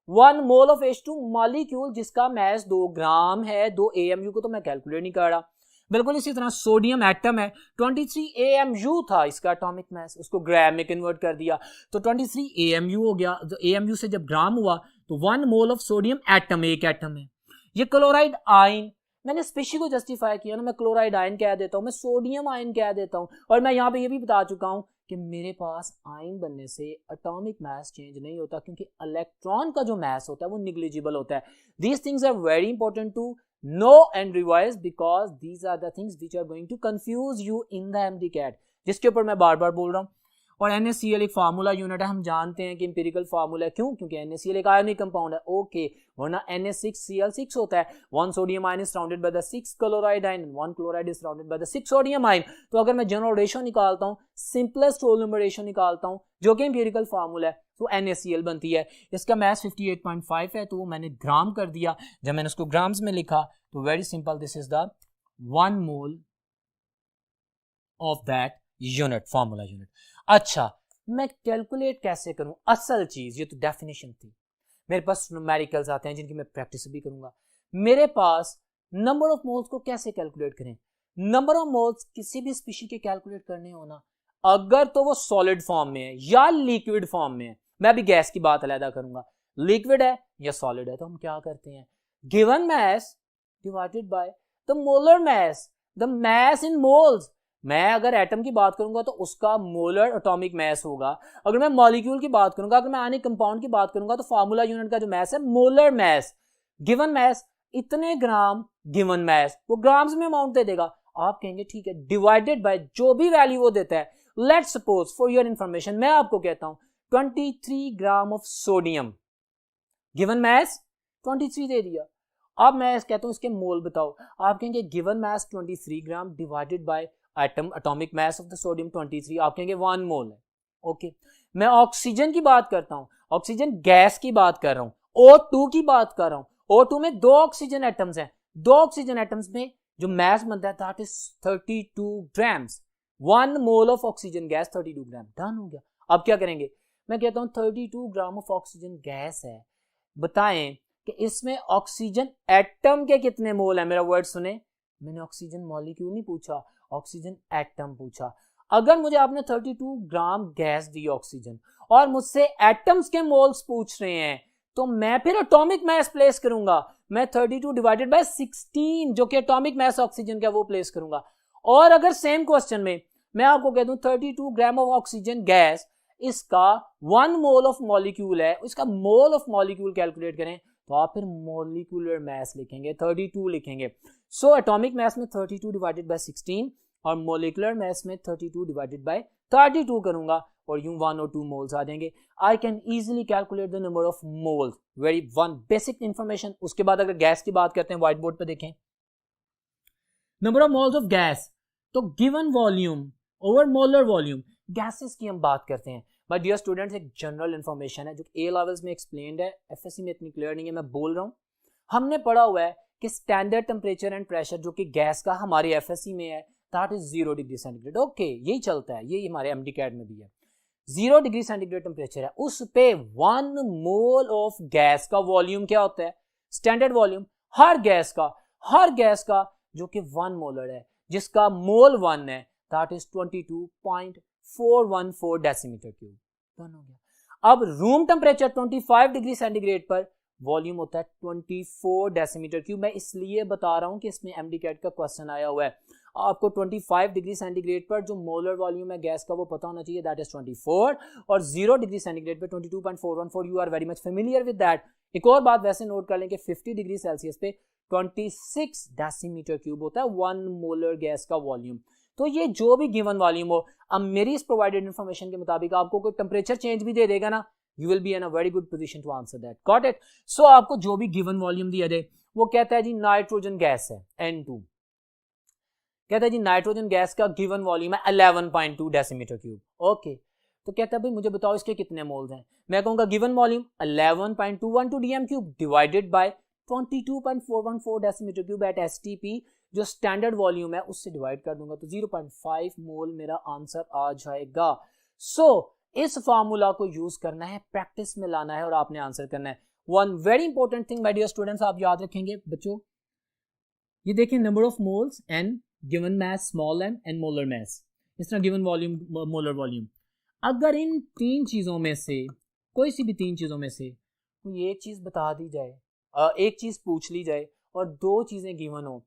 [SPEAKER 1] 1 mole of H2 molecule जिसका मास 2 ग्राम है। 2 AMU को तो मैं कैलकुलेट नहीं कर रहा। बिल्कुल इसी तरह सोडियम एटम है, 23 AMU था इसका एटॉमिक मास, उसको ग्राम में कन्वर्ट कर दिया तो 23 AMU हो गया। तो AMU से जब ग्राम हुआ तो 1 मोल ऑफ सोडियम एटम, एक एटम है। ये क्लोराइड आयन, मैंने स्पीशी को जस्टिफाई किया ना, मैं क्लोराइड आयन कह देता हूं, मैं सोडियम आयन कह देता हूं, और मैं यहां पे ये भी बता चुका हूं कि मेरे पास आयन बनने से एटॉमिक मास चेंज नहीं होता, क्योंकि इलेक्ट्रॉन का जो मास होता है वो निग्लिजिबल होता है। These things are very important to know and revise, because these are the things which are going to confuse you in the MD CAT, जिसके ऊपर मैं बार बार बोल रहा हूं। और NaCl एक फार्मूला यूनिट है, हम जानते हैं कि इंपेरिकल फार्मूला है। क्यों? क्योंकि NaCl एक आयोनिक कंपाउंड है। ओके, वरना Na6Cl6 होता है। 1 sodium ion is surrounded by the 6 chloride ion, 1 chloride is surrounded by the 6 sodium ion. तो अगर मैं जनरल रेशियो निकालता हूं, सिंपलेस्ट होल नंबर रेशियो निकालता हूं, जो कि इंपेरिकल फार्मूला है, तो NaCl बनती है। इसका मास 58.5 है, तो वो मैंने ग्राम कर दिया। जब मैंने उसको ग्राम्स में लिखा तो very simple, this is the 1 mole of that unit, formula unit. अच्छा, मैं कैलकुलेट कैसे करूं? असल चीज, ये तो डेफिनेशन थी। मेरे पास न्यूमेरिकल्स आते हैं जिनकी मैं प्रैक्टिस भी करूंगा। मेरे पास नंबर ऑफ मोल्स को कैसे कैलकुलेट करें? नंबर ऑफ मोल्स किसी भी स्पीशी के कैलकुलेट करने हो ना, अगर तो वो सॉलिड फॉर्म में है या लिक्विड फॉर्म में है, मैं अभी गैस की बात अलग करूंगा, लिक्विड है या सॉलिड है, तो हम क्या करते हैं, given mass divided by the molar mass, the mass in moles. मैं अगर एटम की बात करूंगा तो उसका मोलर एटॉमिक मास होगा, अगर मैं मॉलिक्यूल की बात करूंगा, अगर मैं आयनिक कंपाउंड की बात करूंगा तो फार्मूला यूनिट का जो मास है मोलर मास, गिवन मास इतने ग्राम, गिवन मास वो ग्राम्स में अमाउंट दे देगा। आप कहेंगे ठीक है, डिवाइडेड बाय जो भी वैल्यू वो देता है। Let's suppose for your information मैं आपको कहता हूं 23 gram of sodium, given mass 23 दे दिया। अब मैं कहता हूं इसके मोल बताओ, आप कहेंगे given mass 23 gram divided by atom atomic mass of the sodium 23, आप कहेंगे 1 मोल है। ओके, मैं ऑक्सीजन की बात करता हूं, ऑक्सीजन गैस की बात कर रहा हूं, O2 की बात कर रहा हूं। O2 में 2 ऑक्सीजन एटम्स हैं, 2 ऑक्सीजन एटम्स में जो मास बनता है that is 32 grams. 1 mole of oxygen gas 32 gram, done हो गया। अब क्या करेंगे, मैं कहता हूं 32 ग्राम ऑफ ऑक्सीजन गैस है, बताएं कि इसमें ऑक्सीजन एटम के कितने मोल है। मेरा वर्ड सुने, मैंने ऑक्सीजन मॉलिक्यूल नहीं पूछा, ऑक्सीजन एटम पूछा। अगर मुझे आपने 32 ग्राम गैस दी ऑक्सीजन और मुझसे एटम्स के मोल्स पूछ रहे हैं तो मैं फिर एटॉमिक मास प्लेस करूंगा, मैं 32 डिवाइडेड बाय 16 जो कि एटॉमिक मास ऑक्सीजन का वो प्लेस करूंगा। और अगर सेम क्वेश्चन में मैं आपको कह दूं 32 ग्राम ऑफ ऑक्सीजन गैस, इसका 1 मोल ऑफ मॉलिक्यूल है, इसका मोल ऑफ मॉलिक्यूल कैलकुलेट करें तो आप फिर मॉलिक्यूलर मास लिखेंगे 32 लिखेंगे। सो एटॉमिक मास में 32 डिवाइडेड बाय 16 और मॉलिक्यूलर मास में 32 डिवाइडेड बाय 32 करूंगा और यूं 1 और 2 मोल्स आ जाएंगे। I can easily calculate the number of moles, very one basic information. उसके बाद अगर गैस की बात करते हैं, व्हाइट बोर्ड पे देखें number of moles of gas, तो given volume over molar volume, gases की हम बात करते हैं। बट डियर स्टूडेंट्स, एक जनरल इंफॉर्मेशन है जो ए लेवल्स में एक्सप्लेन्ड है, एफएससी में इतनी क्लियर नहीं है, मैं बोल रहा हूं। हमने पढ़ा हुआ है कि स्टैंडर्ड टेम्परेचर एंड प्रेशर जो कि गैस का हमारे एफएससी में है that is 0 degree centigrade. Okay, यही चलता है, यही हमारे एमडीकैट में भी है। 0 डिग्री सेंटीग्रेड टेम्परेचर है, उस पे 1 मोल ऑफ गैस का वॉल्यूम क्या होता है, स्टैंडर्ड वॉल्यूम हर गैस का जो कि 1 मोलर है, जिसका मोल 1 है that is 22.414 decimetre cube. Done हो गया। अब रूम टेम्परेचर 25 डिग्री सेंटीग्रेड पर वॉल्यूम होता है 24 डेसीमीटर क्यूब। मैं इसलिए बता रहा हूं कि इसमें एमडीकैट का क्वेश्चन आया हुआ है। आपको 25 डिग्री सेंटीग्रेड पर जो मोलर वॉल्यूम है गैस का वो पता होना चाहिए, दैट इज 24, और 0 डिग्री सेंटीग्रेड पर 22.414, you are very much familiar with that. एक और बात वैसे नोट कर लें कि 50 डिग्री सेल्सियस पे 26 डेसीमीटर क्यूब होता है 1 मोलर गैस का वॉल्यूम। तो ये जो भी गिवन वॉल्यूम हो, अब मेरी इस प्रोवाइडेड इंफॉर्मेशन के मुताबिक आपको कोई टेम्परेचर चेंज भी दे देगा ना, you will be in a very good position to answer that. Got it? So आपको जो भी गिवन वॉल्यूम दिया जाए वो कहता है जी नाइट्रोजन गैस है N2, कहता है जी नाइट्रोजन गैस का गिवन वॉल्यूम है 11.2 डेसीमीटर क्यूब। ओके, तो कहता है भाई मुझे बताओ इसके कितने मोल्स हैं। मैं कहूंगा given volume 11.212 DM cube divided by 22.414 decimetre cube at STP, जो स्टैंडर्ड वॉल्यूम है उससे डिवाइड कर दूंगा तो 0.5 मोल मेरा आंसर आ जाएगा। सो इस फार्मूला को यूज करना है, प्रैक्टिस में लाना है और आपने आंसर करना है। One very important thing my dear students, आप याद रखेंगे बच्चों, ये देखिए number of moles N, given mass small N molar mass, इस तरह गिवन वॉल्यूम मोलर वॉल्यूम। अगर इन 3 चीजों में से कोई सी भी 3 चीजों में से कोई एक चीज बता दी जाए, एक चीज पूछ ली जाए और 2 चीजें गिवन हो,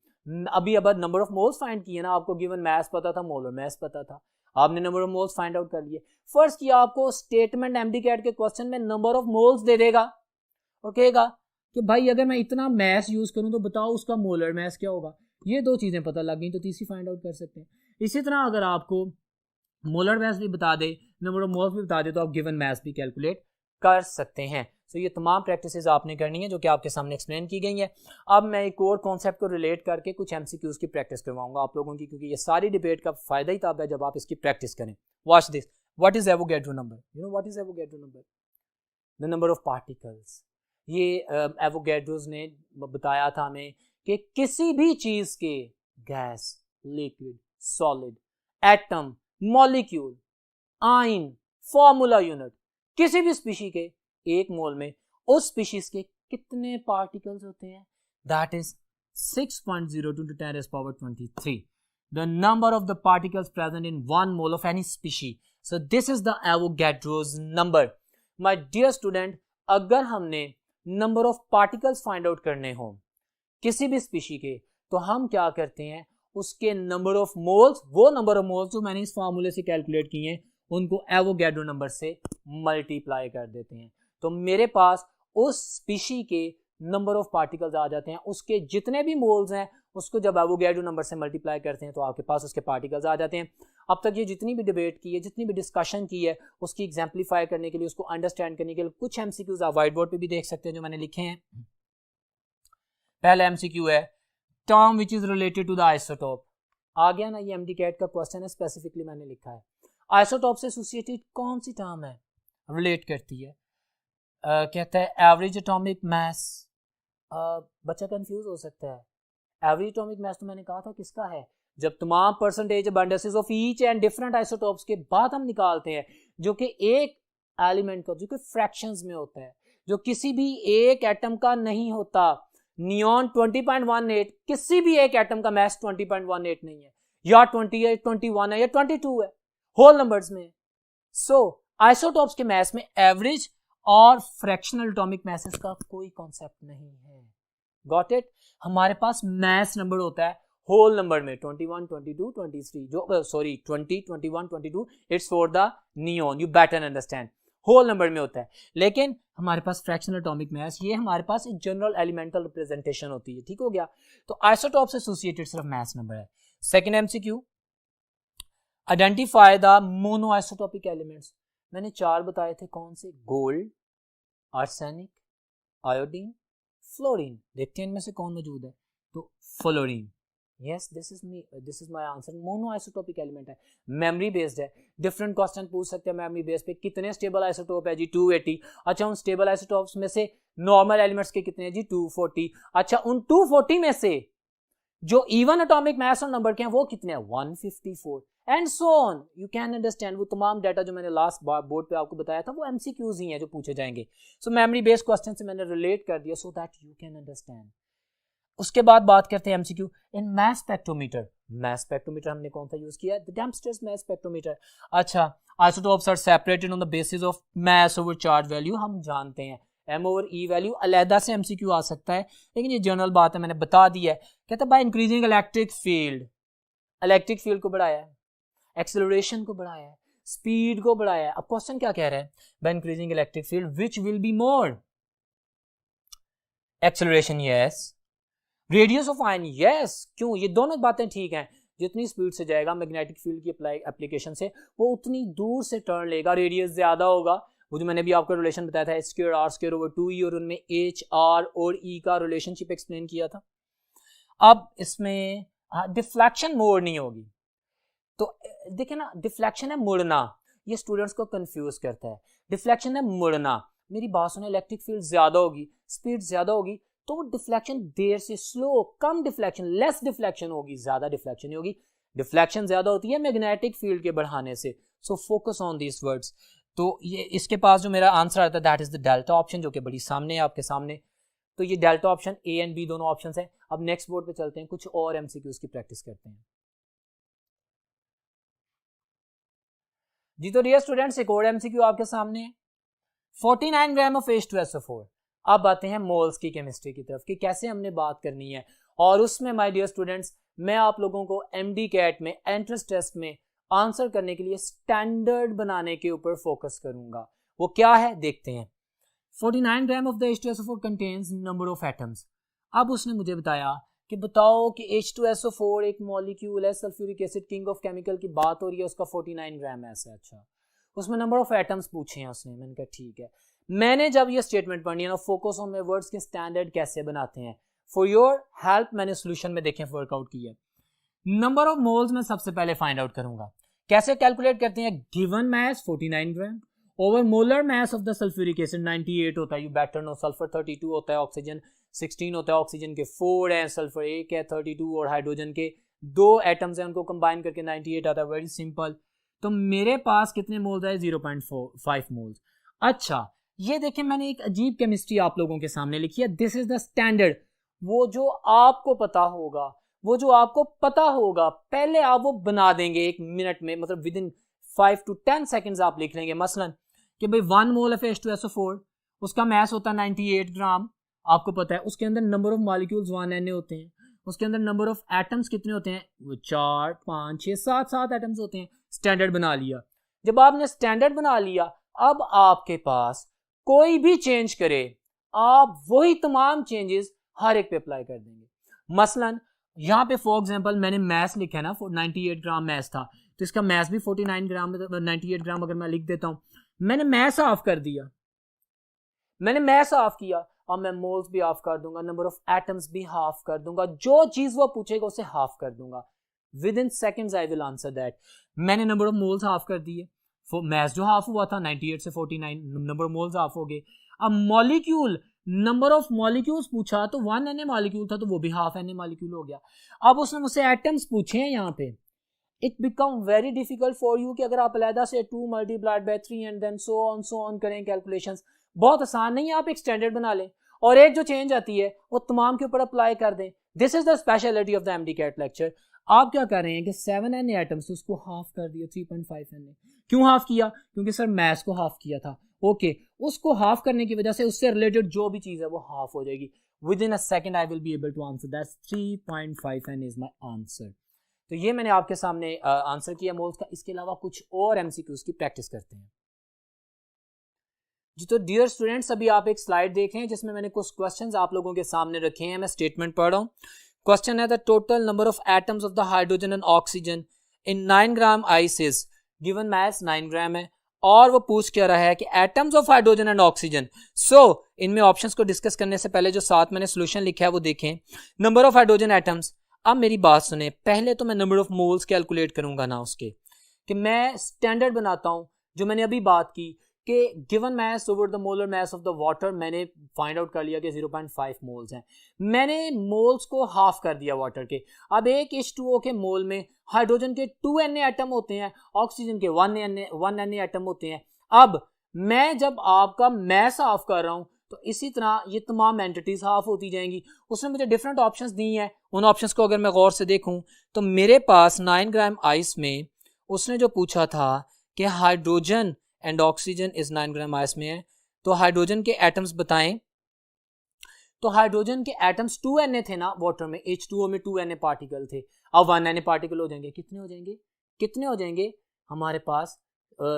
[SPEAKER 1] अभी अब नंबर ऑफ मोल्स फाइंड किए ना, आपको गिवन मास पता था, मोलर मास पता था, आपने number of moles find out कर लिए। फर्स्ट किया आपको स्टेटमेंट एमडीकैट के क्वेश्चन में नंबर ऑफ मोल्स दे देगा और कहेगा कि भाई अगर मैं इतना मास यूज करूं तो बताओ उसका मोलर मास क्या होगा। ये 2 चीजें पता लग गई तो तीसरी फाइंड आउट कर सकते हैं। इसी तरह अगर आपको मोलर मास भी बता दे, नंबर ऑफ मोल्स भी बता दे, तो आप गिवन मास भी कैलकुलेट कर सकते हैं। सो ये तमाम प्रैक्टिसेस आपने करनी है जो कि आपके सामने एक्सप्लेन की गई है। अब मैं एक और कॉन्सेप्ट को रिलेट करके कुछ एमसीक्यूज की प्रैक्टिस करवाऊंगा आप लोगों की, क्योंकि ये सारी डिबेट का फायदा ही तब है जब आप इसकी प्रैक्टिस करें। Watch this, what is Avogadro number? You know what is Avogadro number? The number of particles. ये एवोगैड्रोस ने बताया था हमें कि किसी भी चीज के gas, liquid, solid, atom, molecule, ion, formula unit, किसी भी स्पीशी के 1 मोल में उस स्पीशीज के कितने पार्टिकल्स होते हैं, that is 6.02 to 10 raised power 23, the number of the particles present in 1 mole of any species. So this is the Avogadro's number. My dear student, अगर हमने number of particles find out करने हो किसी भी species के, तो हम क्या करते हैं, उसके नंबर ऑफ मोल्स, वो नंबर ऑफ मोल्स जो मैंने इस फार्मूले से कैलकुलेट किए हैं उनको एवोगैड्रो नंबर से मल्टीप्लाई कर देते हैं। तो मेरे पास उस स्पीशी के नंबर ऑफ पार्टिकल्स आ जाते हैं, उसके जितने भी मोल्स हैं उसको जब एवोगैड्रो नंबर से मल्टीप्लाई करते हैं तो आपके पास उसके पार्टिकल्स आ जाते हैं। अब तक ये जितनी भी डिबेट की है, जितनी भी डिस्कशन की है, उसकी एग्जाम्पलीफाई करने के लिए, उसको अंडरस्टैंड करने के लिए कुछ एमसीक्यूज आप व्हाइट बोर्ड पे भी देख सकते हैं जो मैंने लिखे हैं। पहला एमसीक्यू है term which is related to the isotope. आ गया ना, ये एमडी कैट का क्वेश्चन है, स्पेसिफिकली मैंने लिखा है आइसोटोप से एसोसिएटेड कौन सी टर्म है, रिलेट करती है। कहता है एवरेज एटॉमिक मास। बच्चा कंफ्यूज हो सकता है, एवरेज एटॉमिक मास तो मैंने कहा था किसका है, जब तमाम percentage abundances of each and different isotopes के बाद हम निकालते हैं, जो कि एक एलिमेंट का, जो कि फ्रैक्शंस में होता है, जो किसी भी एक एटम का नहीं होता। नियॉन 20.18, किसी भी एक एटम का मास 20.18 नहीं है, या 28, 21 है, या 22 है, होल नंबर्स में। सो आइसोटोप्स के मास में एवरेज और फ्रैक्शनल एटॉमिक मासेस का कोई कॉन्सेप्ट नहीं है। Got it. हमारे पास मास नंबर होता है होल नंबर में 21, 22, 23, जो sorry 20, 21, 22, it's for the neon, you better understand, whole number में होता है। लेकिन हमारे पास फ्रैक्शनल एटॉमिक मास, ये हमारे पास एक जनरल एलिमेंटल रिप्रेजेंटेशन होती है, ठीक हो गया। तो आइसोटोप से एसोसिएटेड सिर्फ मास नंबर है। Second MCQ, identify the mono isotopic elements. मैंने 4 बताए थे, कौन से, गोल्ड, आर्सेनिक, आयोडीन, फ्लोरीन। देखते हैं इनमें से कौन मौजूद है, तो fluorine. Yes, this is my answer. Mono isotopic element है, मेमोरी बेस्ड है। डिफरेंट क्वेश्चन पूछ सकते हैं मेमोरी बेस्ड पे, कितने स्टेबल आइसोटोप है जी, 280। अच्छा, उन स्टेबल आइसोटोप्स में से नॉर्मल एलिमेंट्स के कितने हैं जी, 240। अच्छा, उन 240 में से जो इवन एटॉमिक मास और नंबर के हैं वो कितने हैं, 154, and so on. You can understand. वो तमाम डाटा जो मैंने लास्ट बोर्ड पे आपको बताया था वो एमसीक्यूज ही हैं जो पूछे जाएंगे। सो मेमोरी बेस्ड क्वेश्चन से मैंने रिलेट कर दिया so that you can understand. उसके बाद बात करते हैं MCQ in mass spectrometer. Mass spectrometer हमने कौन सा यूज किया, द डेम्पस्टर्स मास स्पेक्ट्रोमीटर। अच्छा, isotopes are separated on the basis of mass over charge value, हम जानते हैं एम ओवर ई वैल्यू। अलहदा से एमसीक्यू आ सकता है, लेकिन ये जनरल बात है, मैंने बता दी है। कहता है बाय इंक्रीजिंग इलेक्ट्रिक फील्ड को बढ़ाया है, एक्सेलरेशन को बढ़ाया है, स्पीड को बढ़ाया है। अब क्वेश्चन क्या कह रहा है, by increasing electric field which will be more, acceleration yes, radius of ion yes. क्यों, ये दोनों बातें ठीक हैं। जितनी स्पीड से जाएगा मैग्नेटिक फील्ड की एप्लीकेशन से, वो उतनी दूर से टर्न लेगा, रेडियस ज्यादा होगा। वो जो मैंने भी आपको रिलेशन बताया था h²r²/2e, और उनमें h, r और e का रिलेशनशिप एक्सप्लेन किया था। अब इसमें डिफ्लेक्शन मोर नहीं होगी। तो देखिए ना, डिफ्लेक्शन है मुड़ना, ये स्टूडेंट्स को कंफ्यूज करता है। डिफ्लेक्शन है मुड़ना। मेरी बात सुने, इलेक्ट्रिक फील्ड ज्यादा होगी, स्पीड ज्यादा होगी, तो डिफ्लेक्शन देर से, स्लो, कम डिफ्लेक्शन, लेस डिफ्लेक्शन होगी, ज्यादा डिफ्लेक्शन नहीं होगी। डिफ्लेक्शन ज्यादा होती है मैग्नेटिक फील्ड के बढ़ाने से। So focus on these words. तो ये इसके पास जो मेरा आंसर आता है that is the delta option, जो कि बड़ी सामने है आपके सामने। तो ये delta option, A and B दोनों ऑप्शन है। अब नेक्स्ट बोर्ड पे चलते हैं, कुछ और एमसीक्यूज की प्रैक्टिस करते हैं जी। तो डियर स्टूडेंट्स, एक और एमसीक्यू आपके सामने है, 49 ग्राम ऑफ H2SO4। अब आते हैं मोल्स की केमिस्ट्री की तरफ कि कैसे हमने बात करनी है। और उसमें माय डियर स्टूडेंट्स, मैं आप लोगों को एमडी कैट में, एंट्रेंस टेस्ट में आंसर करने के लिए स्टैंडर्ड बनाने के ऊपर फोकस करूंगा। वो क्या है देखते हैं। 49 gram of the H2SO4 contains number of atoms. अब उसने मुझे बताया कि बताओ कि H2SO4 एक मॉलिक्यूल है, sulphuric acid, king of chemical की बात हो रही है, उसका 49 ग्राम ऐसा। अच्छा, उसमें नंबर ऑफ एटम्स पूछे हैं उसने। मैंने कहा ठीक है। मैंने जब ये स्टेटमेंट पढ़नी है ना, फोकस ऑन माय वर्ड्स के स्टैंडर्ड कैसे बनाते हैं, फॉर योर हेल्प मैंने सोल्यूशन में देखें वर्कआउट किया। नंबर ऑफ मोल्स में सबसे पहले फाइंड आउट करूंगा। कैसे कैलकुलेट करते हैं, given mass 49 gram over molar mass of the sulphuric acid 98 होता है। यू बेटर नो, सल्फर 32 होता है, ऑक्सीजन 16 होता है, ऑक्सीजन के 4 हैं, सल्फर 1 है, 32, और हाइड्रोजन के 2 एटम्स हैं, उनको कंबाइन करके 98 आता है। Very simple. तो मेरे पास कितने मोल्स आए, 0.5 मोल्स। अच्छा, ये देखें, मैंने एक अजीब केमिस्ट्री आप लोगों के सामने लिखी है। This is the standard. वो जो आपको पता होगा, पहले आप वो बना देंगे 1 मिनट में, मतलब विद इन 5 to 10 सेकेंड्स आप लिख लेंगे। मसलन कि भाई 1 मोल ऑफ H2SO4, उसका मास होता है 98 ग्राम, आपको पता है। उसके अंदर नंबर ऑफ मॉलिक्यूल्स 1 Na होते हैं, उसके अंदर नंबर ऑफ एटम्स कितने होते हैं, वो 4 5 6 7 एटम्स होते हैं। स्टैंडर्ड बना लिया। जब आपने स्टैंडर्ड बना लिया, अब आपके पास कोई भी चेंज करे, आप वही तमाम चेंजेस हर एक पे अप्लाई कर देंगे। मसलन यहाँ पे फॉर एग्जांपल मैंने मैस लिखा है ना, 98 ग्राम मैस था, तो इसका मैस भी 49 ग्राम 98 ग्राम अगर मैं लिख देता हूँ, मैंने मैस ऑफ कर दिया, मैंने मैस ऑफ किया, अब मैं मोल्स भी ऑफ कर दूंगा, नंबर ऑफ एटम्स भी हाफ कर दूंगा, जो चीज वो पूछेगा उसे हाफ कर दूंगा। With in seconds I will answer that. मैंने नंबर ऑफ मोल्स हाफ कर दिए, मैस जो हाफ हुआ था 98 से 49, नंबर ऑफ मोल्स हाफ हो गए। अब मॉलिक्यूल, नंबर ऑफ मॉलिक्यूल्स पूछा तो 1 Na मॉलिक्यूल था, तो वो भी हाफ Na मॉलिक्यूल हो गया। अब उसने मुझसे एटम्स पूछे हैं यहाँ पे, it become very difficult for you कि अगर आप अलहदा से 2 multiplied by 3 and then so on करें कैलकुलेशंस, बहुत आसान नहीं है। आप एक स्टैंडर्ड बना लें और एक जो चेंज आती है वो तमाम के ऊपर अप्लाई कर दें। This is the speciality of the MDCAT lecture. आप क्या कर रहे हैं कि 7 Na एटम्स उसको हाफ कर दिया 3.5 Na। क्यों हाफ किया? क्योंकि सर मैथ्स को हाफ किया था। ओके, उसको हाफ करने की वजह से उससे रिलेटेड जो भी चीज है वो हाफ हो जाएगी। Within a second I will be able to answer that 3.5 Na is my answer. तो ये मैंने आपके सामने आंसर किया मोल्स का। इसके अलावा कुछ और MCQs की प्रैक्टिस करते हैं जी। तो डियर स्टूडेंट्स, अभी आप एक स्लाइड देख रहे हैं जिसमें मैंने कुछ क्वेश्चंस आप लोगों के सामने रखे हैं। मैं स्टेटमेंट पढ़ रहा हूँ। क्वेश्चन है the total number of atoms of the hydrogen and oxygen in 9 gram ice is given mass 9 gram है, और वो पूछ क्या रहा है कि atoms of hydrogen and oxygen. So इनमें ऑप्शंस को डिस्कस करने से पहले जो साथ मैंने सोल्यूशन लिखा है वो देखें। नंबर ऑफ हाइड्रोजन एटम्स, अब मेरी बात सुने, पहले तो मैं नंबर ऑफ मोल्स कैलकुलेट करूंगा ना उसके, कि मैं स्टैंडर्ड बनाता हूं जो मैंने अभी बात की कि given mass over the molar mass of the water, मैंने फाइंड आउट कर लिया कि 0.5 मोल्स हैं। मैंने मोल्स को हाफ कर दिया वाटर के। अब एक H2O के मोल में हाइड्रोजन के 2 Na एटम होते हैं, ऑक्सीजन के 1 Na एटम होते हैं। अब मैं जब आपका मैस हाफ कर रहा हूं तो इसी तरह ये तमाम एंटिटीज हाफ होती जाएंगी। उसने मुझे डिफरेंट ऑप्शंस दी हैं। उन ऑप्शंस को अगर मैं गौर से देखूं तो मेरे पास 9 ग्राम आइस में उसने जो पूछा था कि hydrogen and oxygen is 9 gram ice में है, तो हाइड्रोजन के एटम्स बताएं। तो हाइड्रोजन के एटम्स 2 Na थे ना वाटर में, H2O में 2 Na पार्टिकल थे। अब 1 Na पार्टिकल हो जाएंगे, कितने हो जाएंगे हमारे पास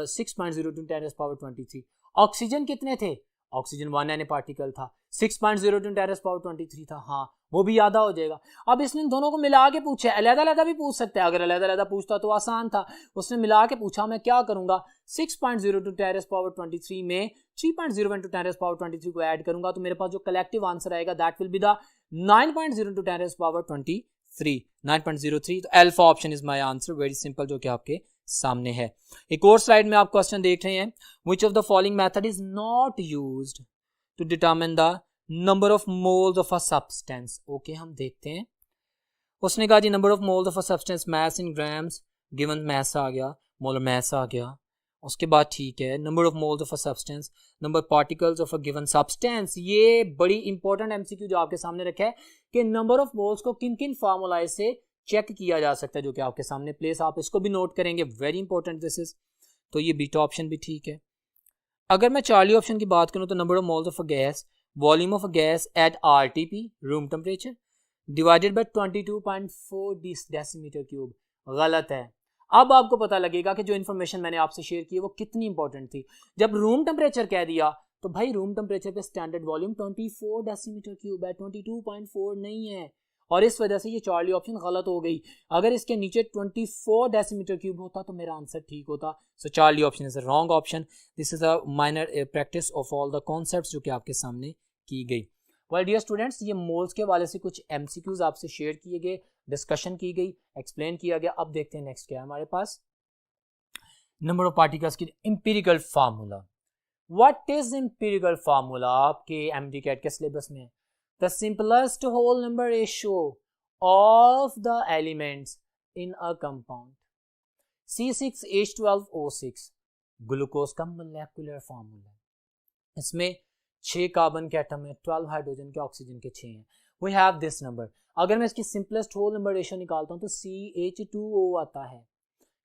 [SPEAKER 1] 6.02 10⁻23। ऑक्सीजन कितने थे? ऑक्सीजन 1 Na पार्टिकल था, 6.02 10⁻23 था। हाँ, वो भी याद हो जाएगा। अब इसने दोनों को मिला के पूछा, अलग-अलग भी पूछ सकते हैं। अगर अलग-अलग पूछता तो आसान था, उसने मिला के पूछा। मैं क्या करूंगा, 6.02 10⁻23 में 3.01 10⁻23 को ऐड करूंगा तो मेरे पास जो कलेक्टिव आंसर आएगा दैट विल बी द 9.02 10⁻23, 9.03। तो alpha option is my answer, very simple, जो कि आपके सामने है। एक और स्लाइड में आप क्वेश्चन देख रहे हैं, which of the following method is not used to determine the number of moles of a substance. Okay, हम देखते हैं। उसने कहा जी number of moles of a substance mass in grams, given mass आ गया, मोलर मैस आ गया। उसके बाद ठीक है, number of moles of a substance, number particles of a given substance. ये बड़ी इंपॉर्टेंट MCQ जो आपके सामने रखा है कि नंबर ऑफ मोल्स को किन किन फार्मूला से चेक किया जा सकता है, जो कि आपके सामने प्लेस, आप इसको भी नोट करेंगे, वेरी इंपॉर्टेंट दिस इज। तो ये बीटा ऑप्शन भी ठीक है। अगर मैं चार्ली ऑप्शन की बात करूं तो number of moles of a gas, volume of a gas at RTP room temperature divided by 22.4 decimetre cube, गलत है। अब आपको पता लगेगा कि जो इन्फॉर्मेशन मैंने आपसे शेयर की है वो कितनी इंपॉर्टेंट थी। जब रूम टेम्परेचर कह दिया तो भाई रूम टेम्परेचर पे स्टैंडर्ड वॉल्यूम 24 डेसीमीटर क्यूब है, 22.4 नहीं है, और इस वजह से ये चार्ली ऑप्शन गलत हो गई। अगर इसके नीचे 24 डेसीमीटर क्यूब होता तो मेरा आंसर ठीक होता। So Charlie option is a wrong option. This is a minor practice of all the concepts जो कि आपके सामने की गई। वेल डियर स्टूडेंट्स, ये मोल्स के वाले से कुछ MCQs आपसे शेयर किए गए, डिस्कशन की गई, एक्सप्लेन किया गया। अब देखते हैं नेक्स्ट क्या है हमारे पास। नंबर ऑफ पार्टिकल्स की empirical formula. What is empirical formula? आपके MDCAT के सिलेबस में the simplest whole number ratio of the elements in a compound, C6H12O6 glucose का मोलेकुलर फार्मूला। इसमें 6 कार्बन के एटम है, 12 हाइड्रोजन के, ऑक्सीजन के 6 हैं। We have this number. अगर मैं इसकी सिंपलेस्ट होल नंबर रेशियो निकालता हूं तो CH2O आता है,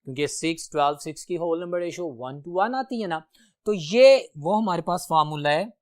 [SPEAKER 1] क्योंकि 6 12 6 की होल नंबर रेशियो 1:1 आती है ना। तो ये वो हमारे पास फार्मूला है,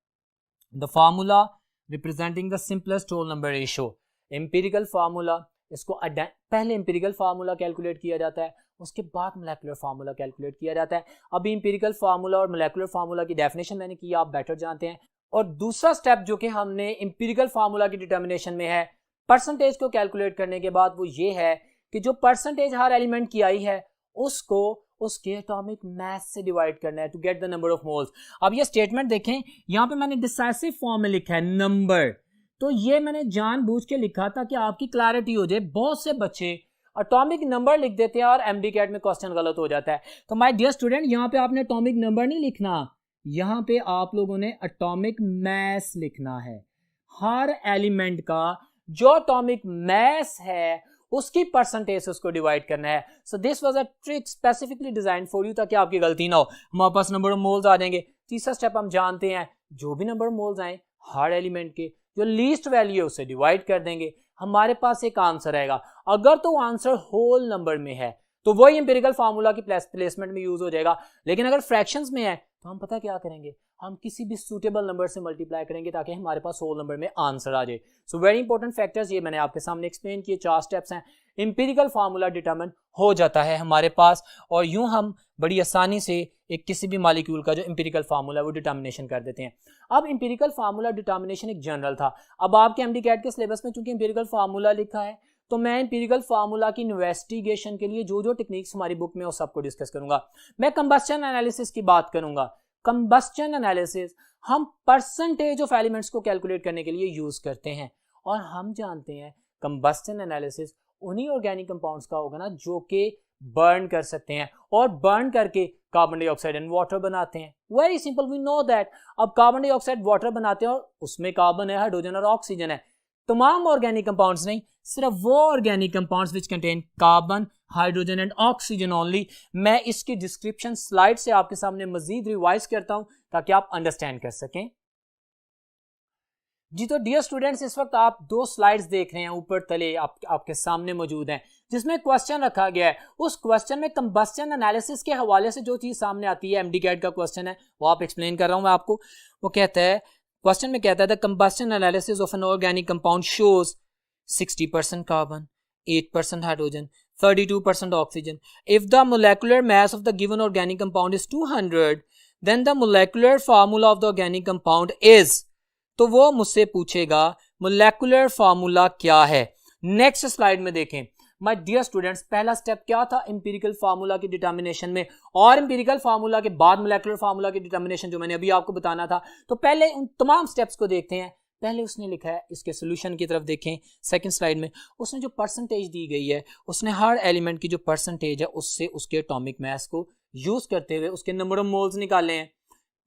[SPEAKER 1] the formula representing the simplest whole number ratio। Empirical formula, इसको पहले एम्पिरिकल फार्मूला कैलकुलेट किया जाता है, उसके बाद मोलेकुलर फार्मूला कैलकुलेट किया जाता है। अभी एम्पिरिकल फार्मूला और मोलेकुलर फार्मूला की डेफिनेशन मैंने की, आप बेटर जानते हैं। और दूसरा स्टेप जो कि हमने एम्पिरिकल फार्मूला की डिटर्मिनेशन में है परसेंटेज को कैलकुलेट करने के बाद, वो ये है कि जो परसेंटेज हर एलिमेंट की आई है उसको उसके एटॉमिक मास से डिवाइड करना है to get the number of moles. अब ये स्टेटमेंट देखें, यहां पे मैंने डिसाइसिव फॉर्म में लिखा है नंबर, तो ये मैंने जानबूझ के लिखा था कि आपकी क्लैरिटी हो जाए। बहुत से बच्चे एटॉमिक नंबर लिख देते हैं और एमडी कैट में क्वेश्चन गलत हो जाता है। तो माय डियर स्टूडेंट, यहाँ पे आपने एटॉमिक नंबर नहीं लिखना, यहाँ पे आप लोगों ने एटॉमिक मास लिखना है। हर एलिमेंट का जो एटॉमिक मास है उसकी परसेंटेज से उसको डिवाइड करना है। So this was a trick specifically design for you, ताकि आपकी गलती ना हो। हमारे पास नंबर ऑफ मोल्स आ जाएंगे। तीसरा स्टेप हम जानते हैं, जो भी नंबर ऑफ मोल्स आए हर एलिमेंट के जो लीस्ट वैल्यू है उससे डिवाइड कर देंगे, हमारे पास एक आंसर आएगा। अगर तो आंसर होल नंबर में है तो वही एम्पिरिकल फार्मूला की प्लेसमेंट में यूज हो जाएगा। लेकिन अगर फ्रैक्शंस में है तो हम पता क्या करेंगे, हम किसी भी सूटेबल नंबर से मल्टीप्लाई करेंगे ताकि हमारे पास होल नंबर में आंसर आ जाए। सो वेरी इंपॉर्टेंट फैक्टर्स ये मैंने आपके सामने एक्सप्लेन किए, 4 स्टेप्स हैं। एम्पिरिकल फार्मूला डिटरमिन हो जाता है हमारे पास, और यूं हम बड़ी आसानी से एक किसी भी मॉलिक्यूल का जो एम्पिरिकल फार्मूला है वो डिटर्मिनेशन कर देते हैं। अब एम्पिरिकल फार्मूला डिटर्मिनेशन एक जनरल था। अब आपके एमडी कैट के सिलेबस में चूंकि एम्पिरिकल फार्मूला लिखा है तो मैं एम्पिरिकल फार्मूला की इन्वेस्टिगेशन के लिए जो जो टेक्निक्स हमारी बुक में उस सबको डिस्कस करूंगा। मैं कंबस्शन एनालिसिस की बात करूंगा। कंबस्शन एनालिसिस हम परसेंटेज ऑफ एलिमेंट्स को कैलकुलेट करने के लिए यूज करते हैं, और हम जानते हैं कंबस्शन एनालिसिस उन्हीं ऑर्गेनिक कंपाउंड्स का होगा ना जो कि बर्न कर सकते हैं, और बर्न करके कार्बन डाइऑक्साइड एंड वाटर बनाते हैं। Very simple, we know that. अब कार्बन डाइऑक्साइड वाटर बनाते हैं और उसमें कार्बन है, हाइड्रोजन और ऑक्सीजन है। तमाम ऑर्गेनिक कंपाउंड्स नहीं, सिर्फ वो organic compounds which contain carbon, hydrogen and oxygen only. मैं इसकी डिस्क्रिप्शन स्लाइड से आपके सामने मजीद रिवाइज करता हूं ताकि आप अंडरस्टैंड कर सकें। जी तो डियर स्टूडेंट्स, इस वक्त आप 2 स्लाइड्स देख रहे हैं, ऊपर तले आपके सामने मौजूद हैं, जिसमें क्वेश्चन रखा गया है। उस क्वेश्चन में कंबस्शन एनालिसिस के हवाले से जो चीज सामने आती है, एमडी कैट का क्वेश्चन है, वो आप एक्सप्लेन कर रहा हूं मैं आपको। वो कहता है, क्वेश्चन में कहता है the combustion analysis of an organic compound shows 60% carbon, 8% hydrogen, 32% oxygen. If the molecular mass of the given organic compound is 200, then the molecular formula of the organic compound is. तो वो मुझसे पूछेगा molecular formula क्या है। Next slide में देखें my dear students, पहला step क्या था एम्पिरिकल फार्मूला की डिटर्मिनेशन में, और एम्पिरिकल फार्मूला के बाद मोलेकुलर फार्मूला की डिटर्मिनेशन जो मैंने अभी आपको बताना था। तो पहले उन तमाम स्टेप्स को देखते हैं। पहले उसने लिखा है, इसके सोल्यूशन की तरफ देखें सेकंड स्लाइड में, उसने जो परसेंटेज दी गई है उसने हर एलिमेंट की जो परसेंटेज है उससे उसके एटॉमिक मास को यूज करते हुए उसके नंबर ऑफ मोल्स निकाले हैं।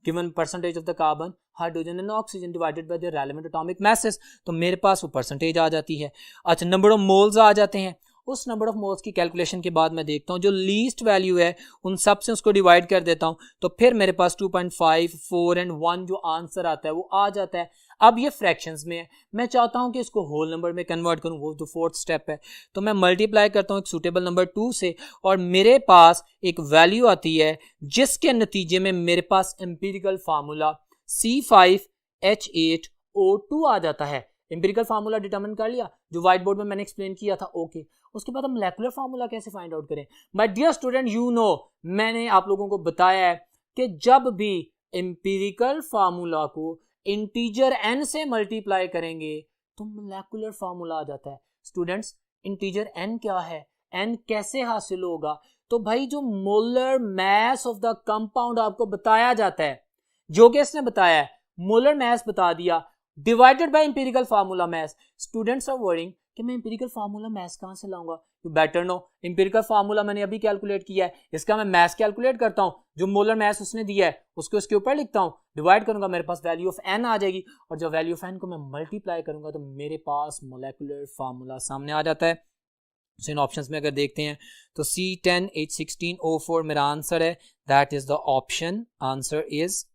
[SPEAKER 1] Given percentage of the carbon, hydrogen and oxygen divided by there relevant atomic masses, तो मेरे पास वो परसेंटेज आ जाती है। अच्छा, नंबर ऑफ मोल्स आ जाते हैं। उस नंबर ऑफ मोल्स की कैलकुलेशन के बाद मैं देखता हूँ जो लीस्ट वैल्यू है उन सब से उसको डिवाइड कर देता हूँ, तो फिर मेरे पास 2.5, 4 एंड 1 जो आंसर आता है वो आ जाता है। अब ये फ्रैक्शंस में है, मैं चाहता हूं कि इसको होल नंबर में कन्वर्ट करूं, वो तो 4th स्टेप है। तो मैं मल्टीप्लाई करता हूं एक सूटेबल नंबर 2 से, और मेरे पास एक वैल्यू आती है जिसके नतीजे में मेरे पास एम्पिरिकल फार्मूला C5H8O2 आ जाता है। एम्पिरिकल फार्मूला डिटरमिन कर लिया जो व्हाइट बोर्ड में मैंने एक्सप्लेन किया था, ओके। उसके बाद हम मोलेकुलर फार्मूला कैसे फाइंड आउट करें। My dear student, you know मैंने आप लोगों को बताया है कि जब भी एम्पिरिकल फार्मूला को इंटीजर n से मल्टीप्लाई करेंगे तो मोलेकुलर फार्मूला आ जाता है। स्टूडेंट्स, इंटीजर n क्या है, n कैसे हासिल होगा, तो भाई जो molar mass of the compound आपको बताया जाता है, जो कि इसने बताया है, मोलर मास बता दिया divided by empirical formula mass. Students are worrying कि मैं एम्पिरिकल फार्मूला मास कहां से लाऊंगा, you better know empirical formula मैंने अभी कैलकुलेट किया है, इसका मैं मास कैलकुलेट करता हूं, जो मोलर मास उसने दिया है उसको उसके ऊपर लिखता हूं, डिवाइड करूंगा, मेरे पास वैल्यू ऑफ n आ जाएगी, और जब वैल्यू ऑफ n को मैं मल्टीप्लाई करूंगा तो मेरे पास मोलेकुलर फार्मूला सामने आ जाता है। तो इन ऑप्शंस में अगर देखते हैं तो C10H16O4 मेरा आंसर है, that is the option, answer is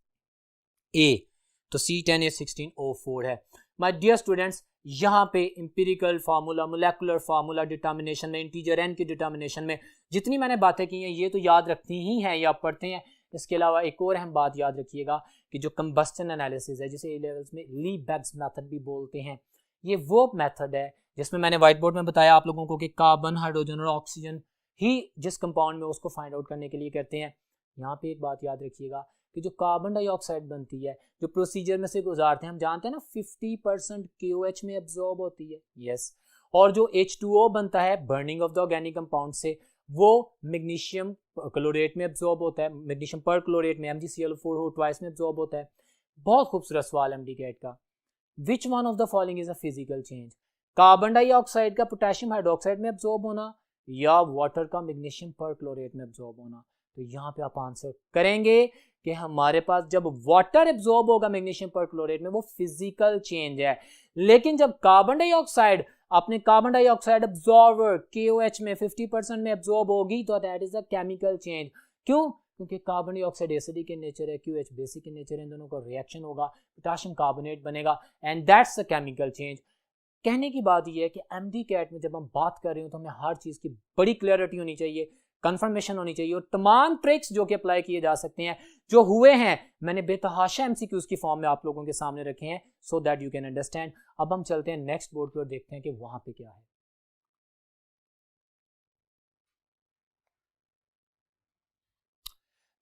[SPEAKER 1] a. तो C10H16O4 है। माय डियर स्टूडेंट्स, यहाँ पे empirical formula, molecular formula determination में, इंटीजर n की डिटर्मिनेशन में जितनी मैंने बातें की हैं ये तो याद रखनी ही है, या आप पढ़ते हैं। इसके अलावा एक और अहम बात याद रखिएगा कि जो कंबस्टन एनालिसिस है, जिसे A लेवल्स में लीबैग्स मेथड भी बोलते हैं, ये वो मेथड है जिसमें मैंने व्हाइट बोर्ड में बताया आप लोगों को कि कार्बन, हाइड्रोजन और ऑक्सीजन ही जिस कंपाउंड में उसको फाइंड आउट करने के लिए करते हैं। यहाँ पे एक बात याद रखिएगा कि जो कार्बन डाइऑक्साइड बनती है, जो प्रोसीजर में से गुजारते हैं, हम जानते हैं ना 50% KOH में एब्जॉर्ब होती है, यस। और जो H2O बनता है burning of the organic compound से, वो मैग्नीशियम क्लोरेट में एब्जॉर्ब होता है, मैग्नीशियम पर क्लोरेट में MgCl4 ट्वाइस में एब्जॉर्ब होता है। बहुत खूबसूरत सवाल MD कैट का। Which one of the following is a physical change? Carbon dioxide का पोटेशियम हाइड्रोक्साइड में एब्जॉर्ब होना या वाटर का मैग्नीशियम पर क्लोरेट में एब्जॉर्ब होना? तो यहाँ पे आप आंसर करेंगे कि हमारे पास जब वाटर एब्जॉर्ब होगा मैग्नीशियम पर क्लोरेट में, वो फिजिकल चेंज है। लेकिन जब कार्बन डाइऑक्साइड अपने कार्बन डाइऑक्साइड एब्जॉर्बर KOH में 50% में एब्जॉर्ब होगी तो that is a chemical change. क्यों? क्योंकि carbon dioxide acidic in nature है, QH बेसिक इन नेचर है, इन दोनों का रिएक्शन होगा, पोटेशियम कार्बोनेट बनेगा and that's a chemical change. कहने की बात यह है कि MD कैट में जब हम बात कर रहे हो तो हमें हर चीज की बड़ी क्लैरिटी होनी चाहिए, कंफर्मेशन होनी चाहिए, और तमाम ट्रिक्स जो कि अप्लाई किए जा सकते हैं जो हुए हैं मैंने बेतहाशा MCQs की फॉर्म में आप लोगों के सामने रखे हैं सो दैट यू कैन अंडरस्टैंड। अब हम चलते हैं नेक्स्ट बोर्ड पर, देखते हैं कि वहां पे क्या है।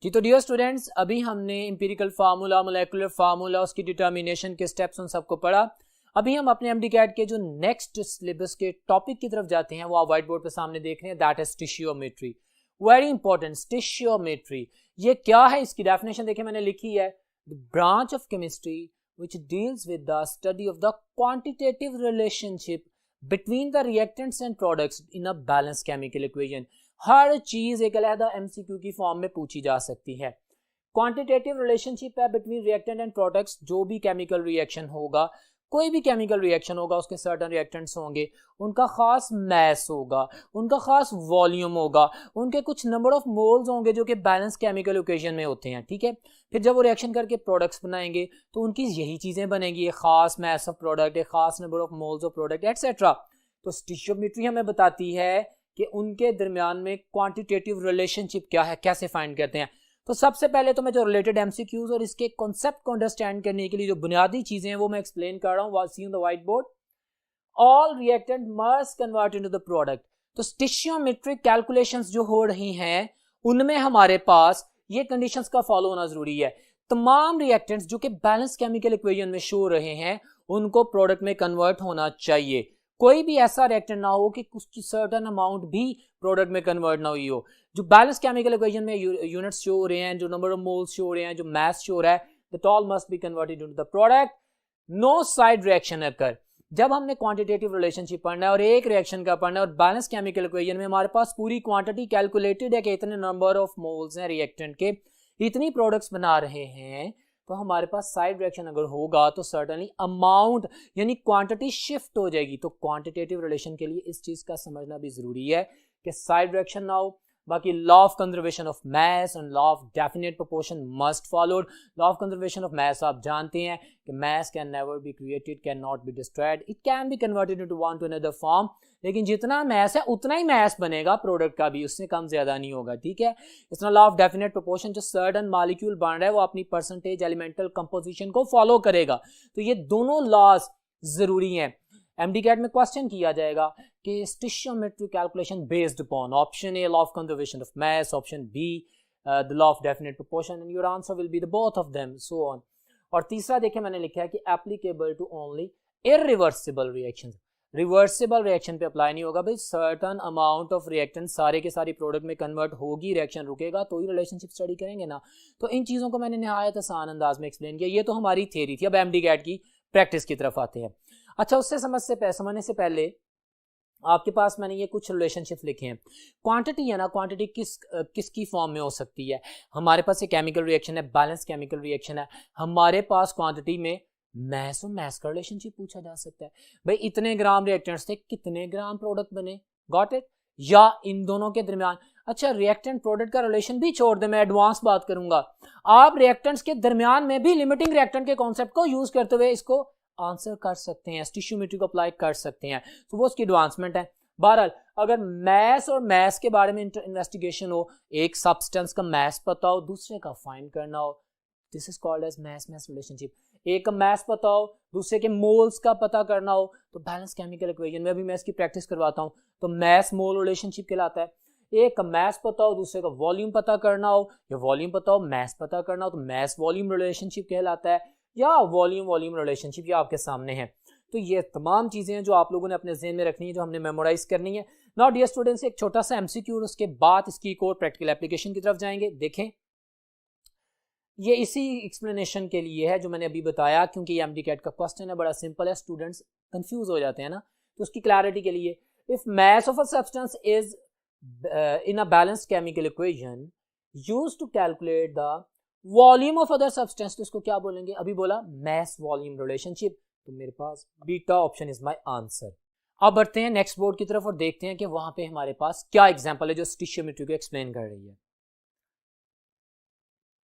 [SPEAKER 1] जी तो डियर स्टूडेंट्स, अभी हमने इंपीरिकल फार्मूला, मोलेकुलर फार्मूला, उसकी डिटर्मिनेशन के स्टेप्स, उन सबको पढ़ा। अभी हम अपने MD कैट के जो नेक्स्ट सिलेबस के टॉपिक की तरफ जाते हैं वो आप व्हाइट बोर्ड पे सामने देख रहे हैं, दैट इज स्टिशियोमेट्री। वेरी इंपॉर्टेंट, स्टिशियोमेट्री ये क्या है? इसकी डेफिनेशन देखिए मैंने लिखी है, the branch of chemistry which deals with the study of the quantitative relationship between the reactants and products in a balanced chemical equation। हर चीज एक अलग MCQ की फॉर्म में पूछी जा सकती है। क्वांटिटेटिव रिलेशनशिप है बिटवीन रिएक्टेंट एंड प्रोडक्ट्स। जो भी केमिकल रिएक्शन होगा, कोई भी केमिकल रिएक्शन होगा, उसके सर्टेन रिएक्टेंट्स होंगे, उनका खास मैस होगा, उनका खास वॉल्यूम होगा, उनके कुछ नंबर ऑफ मोल्स होंगे जो कि बैलेंस केमिकल इक्वेशन में होते हैं, ठीक है। फिर जब वो रिएक्शन करके प्रोडक्ट्स बनाएंगे तो उनकी यही चीजें बनेंगी, एक खास मैस ऑफ प्रोडक्ट, एक खास number of moles of product etcetera. तो स्टिशियोमेट्री हमें बताती है कि उनके दरमियान में क्वांटिटेटिव रिलेशनशिप क्या है, कैसे फाइंड करते हैं। तो सबसे पहले तो मैं जो रिलेटेड MCQs और इसके कॉन्सेप्ट को अंडरस्टैंड करने के लिए जो बुनियादी चीजें हैं वो मैं एक्सप्लेन कर रहा हूं। See on the white board, all reactant must convert into the product. तो स्टिशियोमेट्रिक कैलकुलेशंस जो हो रही हैं उनमें हमारे पास ये कंडीशंस का फॉलो होना जरूरी है। तमाम रिएक्टेंट्स जो कि बैलेंस केमिकल इक्वेशन में शो रहे हैं उनको प्रोडक्ट में कन्वर्ट होना चाहिए। कोई भी ऐसा रिएक्टेंट ना हो कि उसकी सर्टेन अमाउंट भी प्रोडक्ट में कन्वर्ट ना हुई हो। जो बैलेंस केमिकल इक्वेशन में यूनिट्स शो हो रहे हैं, जो नंबर ऑफ मोल्स शो हो रहे हैं, जो मास शो हो रहा है, that all must be converted into the product. No side reaction occur. जब हमने क्वांटिटेटिव रिलेशनशिप पढ़ना है और एक रिएक्शन का पढ़ना है और बैलेंस केमिकल इक्वेशन में हमारे पास पूरी क्वांटिटी कैलकुलेटेड है कि इतने नंबर ऑफ मोल्स हैं रिएक्टेंट के, इतनी प्रोडक्ट्स बना रहे हैं, तो हमारे पास साइड रिएक्शन अगर होगा तो सर्टेनली अमाउंट यानी क्वांटिटी शिफ्ट हो जाएगी। तो क्वांटिटेटिव रिलेशन के लिए इस चीज का समझना भी जरूरी है कि साइड रिएक्शन ना हो। बाकी law of conservation of mass and law of definite proportion must followed. Law of conservation of मास आप जानते हैं कि मास can never be created, can not be destroyed, it can be converted into one two another form, लेकिन जितना मास है उतना ही मास बनेगा product का भी, उससे कम ज्यादा नहीं होगा, ठीक है। इस तरह लॉ ऑफ डेफिनेट प्रोपोर्शन, जो सर्टेन मॉलिक्यूल बन रहा है वो अपनी परसेंटेज एलिमेंटल कंपोजिशन को फॉलो करेगा। तो ये दोनों लॉज जरूरी हैं। MD कैट में क्वेश्चन किया जाएगा कि stoichiometric calculation based upon option A law of conservation of mass, option B the law of definite proportion, and your answer will be the both of them, so on. और तीसरा देखिए मैंने लिखा है कि applicable to only irreversible reactions. Reversible reaction पे apply नहीं होगा भाई, सर्टेन अमाउंट ऑफ रिएक्टेंट सारे के सारी प्रोडक्ट में कन्वर्ट होगी, रिएक्शन रुकेगा तो ही रिलेशनशिप स्टडी करेंगे ना। तो इन चीजों को मैंने निहायत आसान अंदाज में एक्सप्लेन किया। ये तो हमारी थ्योरी थी। अब MD कैट की प्रैक्टिस की तरफ आते हैं। अच्छा, उससे समझने से पहले आपके पास मैंने ये कुछ रिलेशनशिप लिखे हैं। क्वांटिटी है ना, क्वांटिटी किसकी फॉर्म में हो सकती है? हमारे पास एक केमिकल रिएक्शन है, बैलेंस केमिकल रिएक्शन है, हमारे पास क्वांटिटी में मैस और मैस का रिलेशनशिप पूछा जा सकता है। भाई इतने ग्राम रिएक्टेंट्स थे, कितने ग्राम प्रोडक्ट बने, गॉट इट? या इन दोनों के दरमियान। अच्छा, रिएक्टेंट प्रोडक्ट का रिलेशन भी छोड़ दे, मैं एडवांस बात करूंगा। आप रिएक्टेंट्स के दरमियान में भी लिमिटिंग रिएक्टेंट के कॉन्सेप्ट को यूज करते हुए इसको आंसर कर सकते हैं, स्टिशियोमेट्री को अप्लाई कर सकते हैं। तो वो उसकी एडवांसमेंट है। बहरहाल अगर मैस और मैस के बारे में इन्वेस्टिगेशन हो, एक सब्सटेंस का मैस पता हो, दूसरे का फाइंड करना हो, this is called as mass mass relationship. एक का मैथ्स पता हो, दूसरे के मोल्स का पता करना हो, तो बैलेंस केमिकल इक्वेशन में अभी मैं इसकी प्रैक्टिस करवाता हूँ, तो मैथ्स मोल रिलेशनशिप कहलाता है। एक का मैथ्स पता हो, दूसरे का वॉल्यूम पता करना हो, या वॉल्यूम पता हो मैथ्स पता करना हो, तो मैथ्स वॉल्यूम रिलेशनशिप कहलाता है, या वॉल्यूम वॉल्यूम रिलेशनशिप, ये आपके सामने है। तो ये तमाम चीज़ें हैं जो आप लोगों ने अपने ज़हन में रखनी है, जो हमने मेमोराइज करनी है। नाउ डियर स्टूडेंट्स, एक छोटा सा एमसीक्यू और उसके बाद इसकी एक और प्रैक्टिकल एप्लीकेशन की तरफ जाएंगे। देखें, ये इसी एक्सप्लेनेशन के लिए है जो मैंने अभी बताया, क्योंकि ये एमडीकैट का क्वेश्चन है, बड़ा सिंपल है, स्टूडेंट्स कंफ्यूज हो जाते हैं ना, तो उसकी क्लैरिटी के लिए, if mass of a substance is in a balanced chemical equation used to calculate the volume of other substance, तो इसको क्या बोलेंगे? अभी बोला मैस वॉल्यूम रिलेशनशिप, तो मेरे पास बीटा ऑप्शन इज माय आंसर। अब बढ़ते हैं नेक्स्ट बोर्ड की तरफ और देखते हैं कि वहां पे हमारे पास क्या एग्जांपल है जो स्टिशियोमेट्री को एक्सप्लेन कर रही है।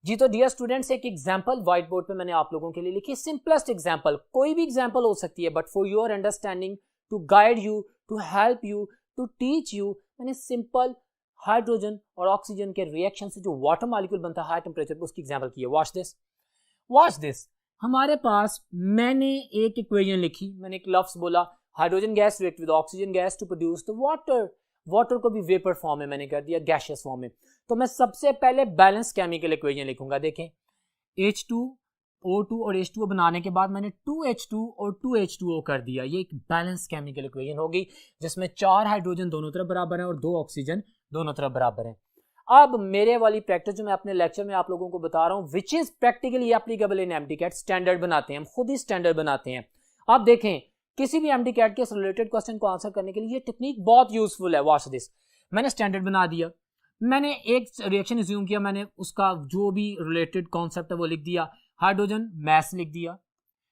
[SPEAKER 1] जी तो डियर स्टूडेंट्स, एक एग्जांपल व्हाइट बोर्ड पे मैंने आप लोगों के लिए लिखी, सिंपलेस्ट एग्जांपल, कोई भी एग्जांपल हो सकती है, but for your understanding, to guide you, to help you, to teach you, मैंने सिंपल हाइड्रोजन और ऑक्सीजन के रिएक्शन से जो वाटर मॉलिक्यूल बनता है हाई टेम्परेचर पर, उसकी एग्जांपल की है। वॉच दिस, हमारे पास मैंने एक इक्वेशन लिखी, मैंने एक लफ्ज बोला, hydrogen gas react with oxygen gas to produce the water. Water को भी वेपर फॉर्म में मैंने कर दिया, गैशियस फॉर्म में। तो मैं सबसे पहले बैलेंस केमिकल इक्वेशन लिखूंगा। देखें, H2O2 और H2O बनाने के बाद मैंने 2H2 और 2H2O कर दिया, ये एक बैलेंस केमिकल इक्वेशन होगी जिसमें 4 हाइड्रोजन दोनों तरफ बराबर है और 2 ऑक्सीजन दोनों तरफ बराबर है। अब मेरे वाली प्रैक्टिस जो मैं अपने लेक्चर में आप लोगों को बता रहा हूं, which is practically applicable in MDCAT, standard बनाते हैं हम, खुद ही स्टैंडर्ड बनाते हैं। आप देखें, किसी भी एमडीकैट के रिलेटेड क्वेश्चन को आंसर करने के लिए ये टेक्निक बहुत यूजफुल है। वॉच दिस, मैंने स्टैंडर्ड बना दिया, मैंने एक रिएक्शन एज्यूम किया, मैंने उसका जो भी रिलेटेड कॉन्सेप्ट है वो लिख दिया, हाइड्रोजन मैस लिख दिया,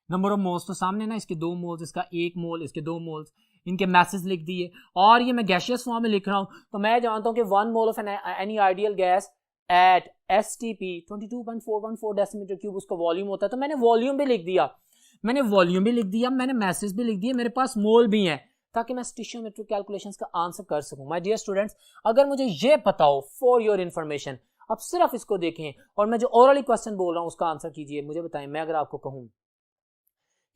[SPEAKER 1] नंबर ऑफ मोल्स तो सामने ना, इसके 2 मोल्स, इसका 1 मोल, इसके 2 मोल्स, इनके मैसेज लिख दिए, और ये मैं गैशियस फॉर्म में लिख रहा हूं, तो मैं जानता हूं कि 1 mole of any ideal gas at STP 22.414 decimetre cube उसका वॉल्यूम होता है, तो मैंने वॉल्यूम भी लिख दिया, मैंने मैसेज भी लिख दिया, मेरे पास मोल भी हैं, ताकि मैं स्टिशियोमेट्रिक कैलकुलेशंस का आंसर कर सकूं। माय डियर स्टूडेंट्स, अगर मुझे ये पता हो, फॉर योर इन्फॉर्मेशन, अब सिर्फ इसको देखें और मैं जो ओरली क्वेश्चन बोल रहा हूं उसका आंसर कीजिए। मुझे बताएं, मैं अगर आपको कहूं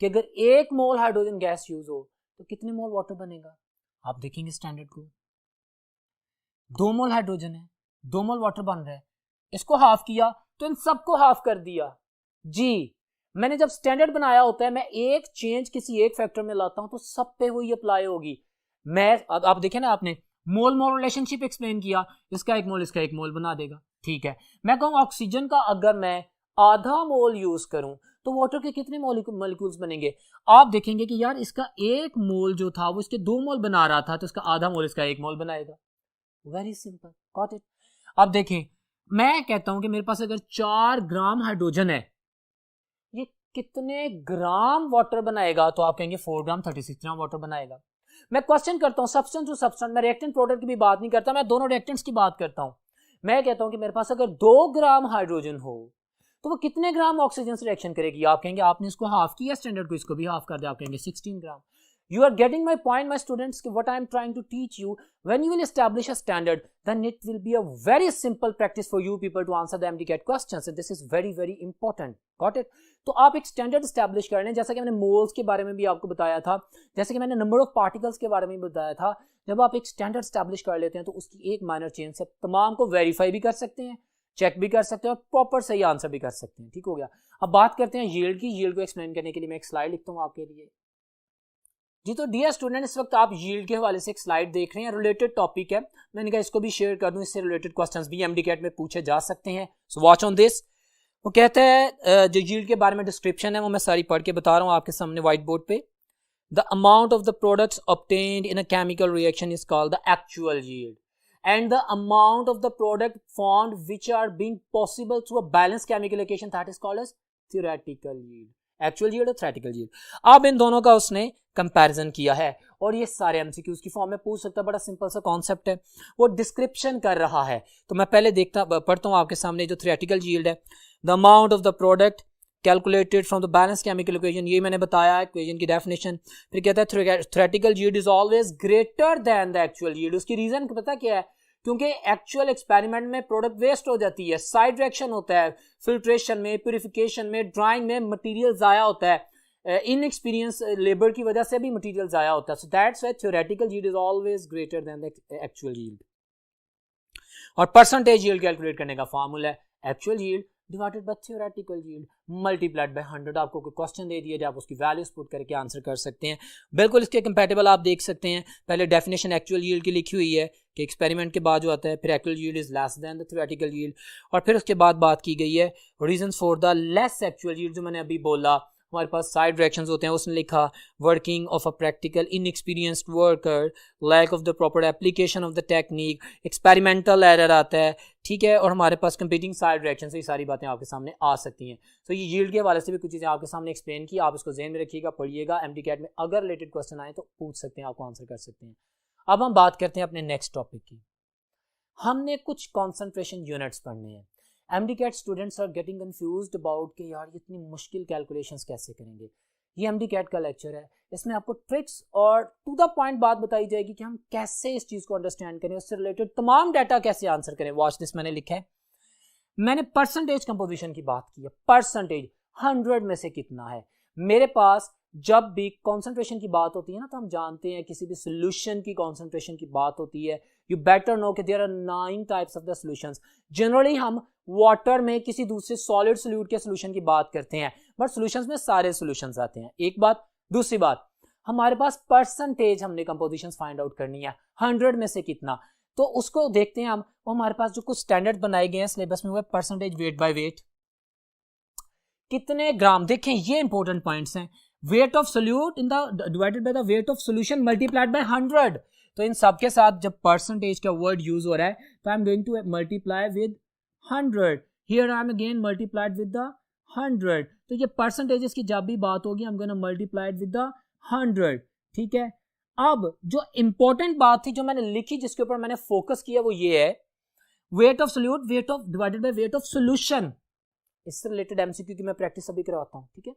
[SPEAKER 1] कि अगर 1 मोल हाइड्रोजन गैस यूज हो तो कितने मोल वाटर बनेगा? आप देखेंगे स्टैंडर्ड को, 2 मोल हाइड्रोजन है, 2 मोल वाटर बन रहा है, इसको हाफ किया तो इन सबको हाफ कर दिया। जी, मैंने जब स्टैंडर्ड बनाया होता है, मैं एक चेंज किसी एक फैक्टर में लाता हूं तो सब पे वही अप्लाई होगी। मैं आप देखें ना, आपने मोल मोल रिलेशनशिप एक्सप्लेन किया, इसका 1 मोल इसका 1 मोल बना देगा, ठीक है। मैं कहूं ऑक्सीजन का अगर मैं आधा मोल यूज करूं तो वाटर के कितने मॉलिक्यूल्स बनेंगे? आप देखेंगे कि यार इसका 1 मोल जो था वो इसके 2 मोल बना रहा था, तो इसका आधा मोल इसका 1 मोल बनाएगा। Very simple, got it. अब देखें, मैं कहता हूं कि मेरे पास अगर 4 ग्राम हाइड्रोजन है, ये कितने ग्राम वाटर बनाएगा? तो आप कहेंगे 4 ग्राम 36 ग्राम वाटर बनाएगा। मैं क्वेश्चन करता हूं सब्सटेंस टू सब्सटेंस, मैं रिएक्टेंट प्रोडक्ट की भी बात नहीं करता, मैं दोनों रिएक्टेंट्स की बात करता हूं। मैं कहता हूं कि मेरे पास अगर 2 ग्राम हाइड्रोजन हो तो वो कितने ग्राम ऑक्सीजन से रिएक्शन करेगी? आप कहेंगे आपने इसको हाफ किया, स्टैंडर्ड को इसको भी हाफ कर दिया, आप कहेंगे 16 ग्राम। You are getting my point, my students, what I am trying to teach you. When you will establish a standard, then it will be a very simple practice for you people to answer the MCAT questions, and this is very very important. Got it? तो आप एक standard establish कर लें, जैसा कि मैंने moles के बारे में भी आपको बताया था, जैसे कि मैंने नंबर ऑफ पार्टिकल्स के बारे में बताया था। जब आप एक स्टैंडर्ड स्टैब्लिश कर लेते हैं तो उसकी एक माइनर चेंज से तमाम को वेरीफाई भी कर सकते हैं, चेक भी कर सकते हैं और प्रॉपर सही आंसर भी कर सकते हैं। ठीक हो गया। अब बात करते हैं यील्ड की। यील्ड को एक्सप्लेन करने के लिए मैं एक स्लाइड लिखता हूँ आपके लिए। जी तो डियर स्टूडेंट, इस वक्त आप यील्ड के हवाले से एक स्लाइड देख रहे हैं, रिलेटेड टॉपिक है, मैंने कहा इसको भी शेयर कर दूं, इससे रिलेटेड क्वेश्चंस भी एमडीकैट में पूछे जा सकते हैं। So watch on this. वो कहते हैं जो यील्ड के बारे में डिस्क्रिप्शन है वो मैं सारी पढ़ के बता रहा हूँ आपके सामने व्हाइट बोर्ड पे। The amount of the products obtained in a chemical reaction is called the actual yield, and the amount of the product formed which are being possible through a balanced chemical equation that is called as theoretical yield. Actual yield और theoretical yield, अब इन दोनों का उसने comparison किया है और ये सारे एमसीक्यूज की फॉर्म में पूछ सकता है। बड़ा सिंपल सा कॉन्सेप्ट है, वो डिस्क्रिप्शन कर रहा है। तो मैं पहले पढ़ता हूँ आपके सामने जो theoretical yield है। The amount of the product calculated from the balance chemical equation, ये मैंने बताया इक्वेशन की डेफिनेशन। फिर कहता है theoretical yield is always greater than the actual yield। उसकी रीजन पता क्या है? क्योंकि एक्चुअल एक्सपेरिमेंट में प्रोडक्ट वेस्ट हो जाती है, साइड रिएक्शन होता है, फिल्ट्रेशन में, प्यूरिफिकेशन में, ड्राइंग में मटेरियल ज़ाया होता है, इनएक्सपीरियंस लेबर की वजह से भी मटेरियल ज़ाया होता है. सो that's why theoretical yield is always greater than the actual yield. और परसेंटेज यील्ड कैलकुलेट करने का फार्मूला है actual yield divided by theoretical yield multiplied by 100. आपको कोई क्वेश्चन दे दिया जाए आप उसकी वैल्यूज पुट करके आंसर कर सकते हैं. बिल्कुल इसके कंपैटिबल आप देख सकते हैं. पहले डेफिनेशन एक्चुअल यील्ड की लिखी हुई है कि एक्सपेरिमेंट के बाद जो आता है, फिर actual yield is less than the theoretical yield, और फिर उसके बाद बात की गई है reasons for the less actual yield. जो मैंने अभी बोला, हमारे पास साइड रिएक्शंस होते हैं, उसने लिखा working of a practical inexperienced worker, lack of the proper application of the technique, experimental error आता है, ठीक है, और हमारे पास कंपीटिंग साइड रिएक्शन से ये सारी बातें आपके सामने आ सकती हैं. तो ये यील्ड के हवाले से भी कुछ चीज़ें आपके सामने एक्सप्लेन की, आप इसको ज़हन में रखिएगा, पढ़िएगा. MDCAT में अगर रिलेटेड क्वेश्चन आए तो पूछ सकते हैं, आपको आंसर कर सकते हैं. अब हम बात करते हैं अपने नेक्स्ट टॉपिक की. हमने कुछ कॉन्सेंट्रेशन यूनिट्स पढ़ने हैं. MDCAT students are getting confused about कि यार इतनी मुश्किल कैलकुलेशंस कैसे करेंगे. ये MDCAT का लेक्चर है, इसमें आपको ट्रिक्स और टू द पॉइंट बात बताई जाएगी कि हम कैसे इस चीज़ को अंडरस्टैंड करें, उससे रिलेटेड तमाम डाटा कैसे आंसर करें. वॉच दिस, मैंने लिखा है, मैंने परसेंटेज कंपोजिशन की बात की है. परसेंटेज 100 में से कितना है. मेरे पास जब भी कॉन्सेंट्रेशन की बात होती है ना, तो हम जानते हैं किसी भी सोल्यूशन की कॉन्सेंट्रेशन की बात होती है, यू बेटर नो कि there are 9 types of the solutions. Generally हम वाटर में किसी दूसरे सॉलिड सोल्यूट के सोल्यूशन की बात करते हैं, बट सॉल्यूशंस में सारे सॉल्यूशंस आते हैं. एक बात. दूसरी बात, हमारे पास परसेंटेज हमने कंपोजिशंस फाइंड आउट करनी है, 100 में से कितना. तो उसको देखते हैं हम. हमारे पास जो कुछ स्टैंडर्ड बनाए गए हैं सिलेबस में, वो है परसेंटेज वेट बाय वेट, कितने ग्राम. देखें ये इंपॉर्टेंट पॉइंट्स हैं. Wait of solute in the divided by the weight of solution multiplied by 100. तो इन सब के साथ जब परसेंटेज का वर्ड यूज हो रहा है, तो आई am going to multiply with 100. Here I am again multiplied with the 100. तो ये परसेंटेजेस की जब भी बात होगी, आई am going to multiply with the 100. ठीक है. अब जो इंपॉर्टेंट बात थी जो मैंने लिखी, जिसके ऊपर मैंने फोकस किया, वो ये है wait of solute weight of divided by weight of solution. इससे रिलेटेड MCQ की मैं प्रैक्टिस अभी करवाता हूं. ठीक है.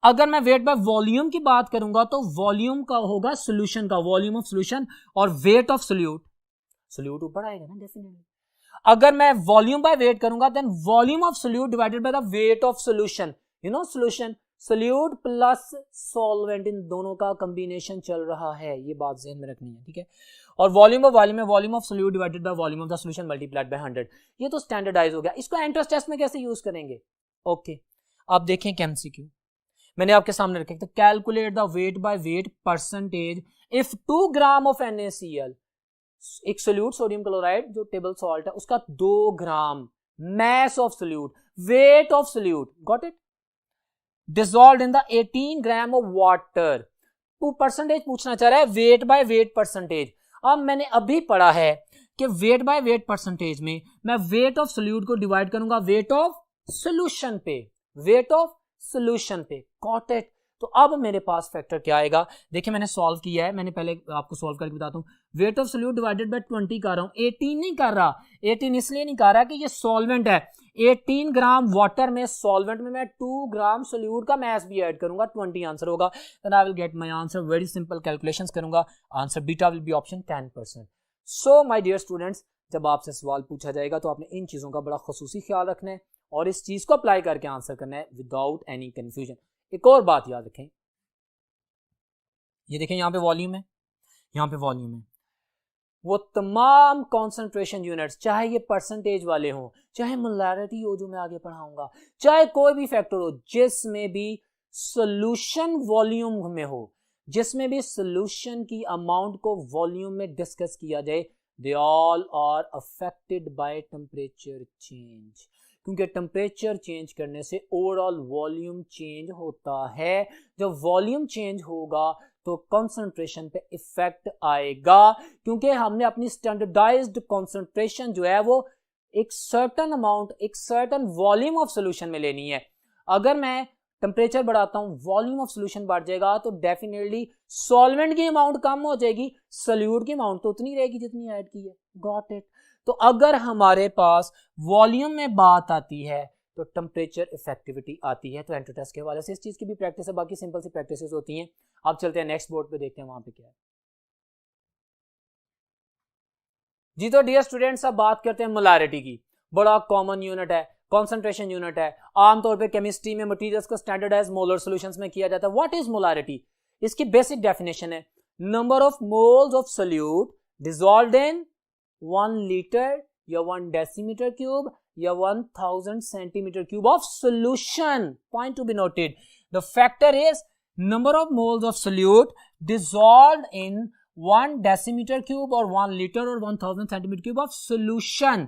[SPEAKER 1] अगर मैं वेट बाय वॉल्यूम की बात करूंगा तो वॉल्यूम का होगा सोल्यूशन का, वॉल्यूम ऑफ सोल्यूशन, और वेट ऑफ सोल्यूट, सोल्यूट ऊपर आएगा ना डेफिनेटली. अगर मैं वॉल्यूम बाय वेट करूंगा, then volume of solute divided by the weight of solution. You know solution, solute plus solvent, इन दोनों का कॉम्बिनेशन चल रहा है, ये बात ध्यान में रखनी है. ठीक है. और वॉल्यूम ऑफ वॉल्यूम में volume of solute divided by volume of the solution multiplied by 100. ये तो स्टैंडर्डाइज हो गया. इसको एंट्रेंस टेस्ट में कैसे यूज करेंगे? ओके, आप देखें MCQ मैंने आपके सामने रखे. तो calculate the weight by weight percentage if 2 gram of NaCl, एक सोल्यूट सोडियम क्लोराइड जो टेबल सॉल्ट है, उसका 2 gram mass of solute, weight of solute, got it, dissolved in the 18 gram of water. तो परसेंटेज पूछना चाह रहा है wait by weight percentage. अब मैंने अभी पढ़ा है कि वेट बाय वेट परसेंटेज में मैं वेट ऑफ सोल्यूट को डिवाइड करूंगा वेट ऑफ सोल्यूशन पे, वेट ऑफ सोल्यूशन पे, गॉट इट. तो अब मेरे पास फैक्टर क्या आएगा? देखिए मैंने सॉल्व किया है, मैंने पहले आपको सॉल्व करके बताता हूँ. Wait of solute divided bye 20 कर रहा हूँ, 18 नहीं कर रहा. 18 इसलिए नहीं कर रहा कि ये सॉल्वेंट है. 18 ग्राम वाटर में, सॉल्वेंट में मैं 2 ग्राम सोल्यूट का मैस भी ऐड करूंगा, 20 आंसर होगा. Then I will get my answer. Very simple calculations करूंगा, आंसर बीटा will be option 10%. So my dear students, जब आपसे सवाल पूछा जाएगा तो आपने इन चीजों का बड़ा खुसूसी ख्याल रखना है और इस चीज को अप्लाई करके आंसर करना है विदाउट एनी कंफ्यूजन. एक और बात याद रखें, ये देखें यहाँ पे वॉल्यूम है, यहाँ पे वॉल्यूम है. वो तमाम कॉन्सेंट्रेशन यूनिट्स, चाहे ये परसेंटेज वाले हों, चाहे मोलैरिटी हो जो मैं आगे पढ़ाऊंगा, चाहे कोई भी फैक्टर हो, जिसमें भी सोल्यूशन वॉल्यूम में हो, जिसमें भी सोल्यूशन की अमाउंट को वॉल्यूम में डिस्कस किया जाए, they all are affected by temperature change. क्योंकि टेम्परेचर चेंज करने से ओवरऑल वॉल्यूम चेंज होता है. जब वॉल्यूम चेंज होगा तो कंसंट्रेशन पे इफेक्ट आएगा, क्योंकि हमने अपनी स्टैंडर्डाइज्ड कंसंट्रेशन जो है वो एक सर्टेन अमाउंट, एक सर्टेन वॉल्यूम ऑफ सोल्यूशन में लेनी है. अगर मैं टेम्परेचर बढ़ाता हूं, वॉल्यूम ऑफ सोल्यूशन बढ़ जाएगा, तो डेफिनेटली सॉल्वेंट की अमाउंट कम हो जाएगी, सोल्यूट की अमाउंट तो उतनी रहेगी जितनी ऐड की है. Got it. तो अगर हमारे पास वॉल्यूम में बात आती है तो टेम्परेचर इफेक्टिविटी आती है. तो एंट्री टेस्ट के हवाले से इस चीज की भी प्रैक्टिस है, बाकी सिंपल सी प्रैक्टिसेस होती हैं. अब चलते हैं नेक्स्ट बोर्ड पे, देखते हैं वहां पे क्या है. जी तो डियर स्टूडेंट्स, अब बात करते हैं मोलैरिटी की। बड़ा कॉमन यूनिट है, कॉन्सेंट्रेशन यूनिट है, आमतौर पे केमिस्ट्री में मटेरियल्स को स्टैंडर्डाइज मोलर सॉल्यूशंस में किया जाता है। What is molarity? इसकी बेसिक डेफिनेशन है number of moles of solute dissolved in 1 litre या 1 डेसीमीटर क्यूब या 1000 centimetre cube of solution. Point to be noted, the factor is number of moles of solute dissolved in 1 decimeter cube or 1 liter or 1000 centimeter cube of solution।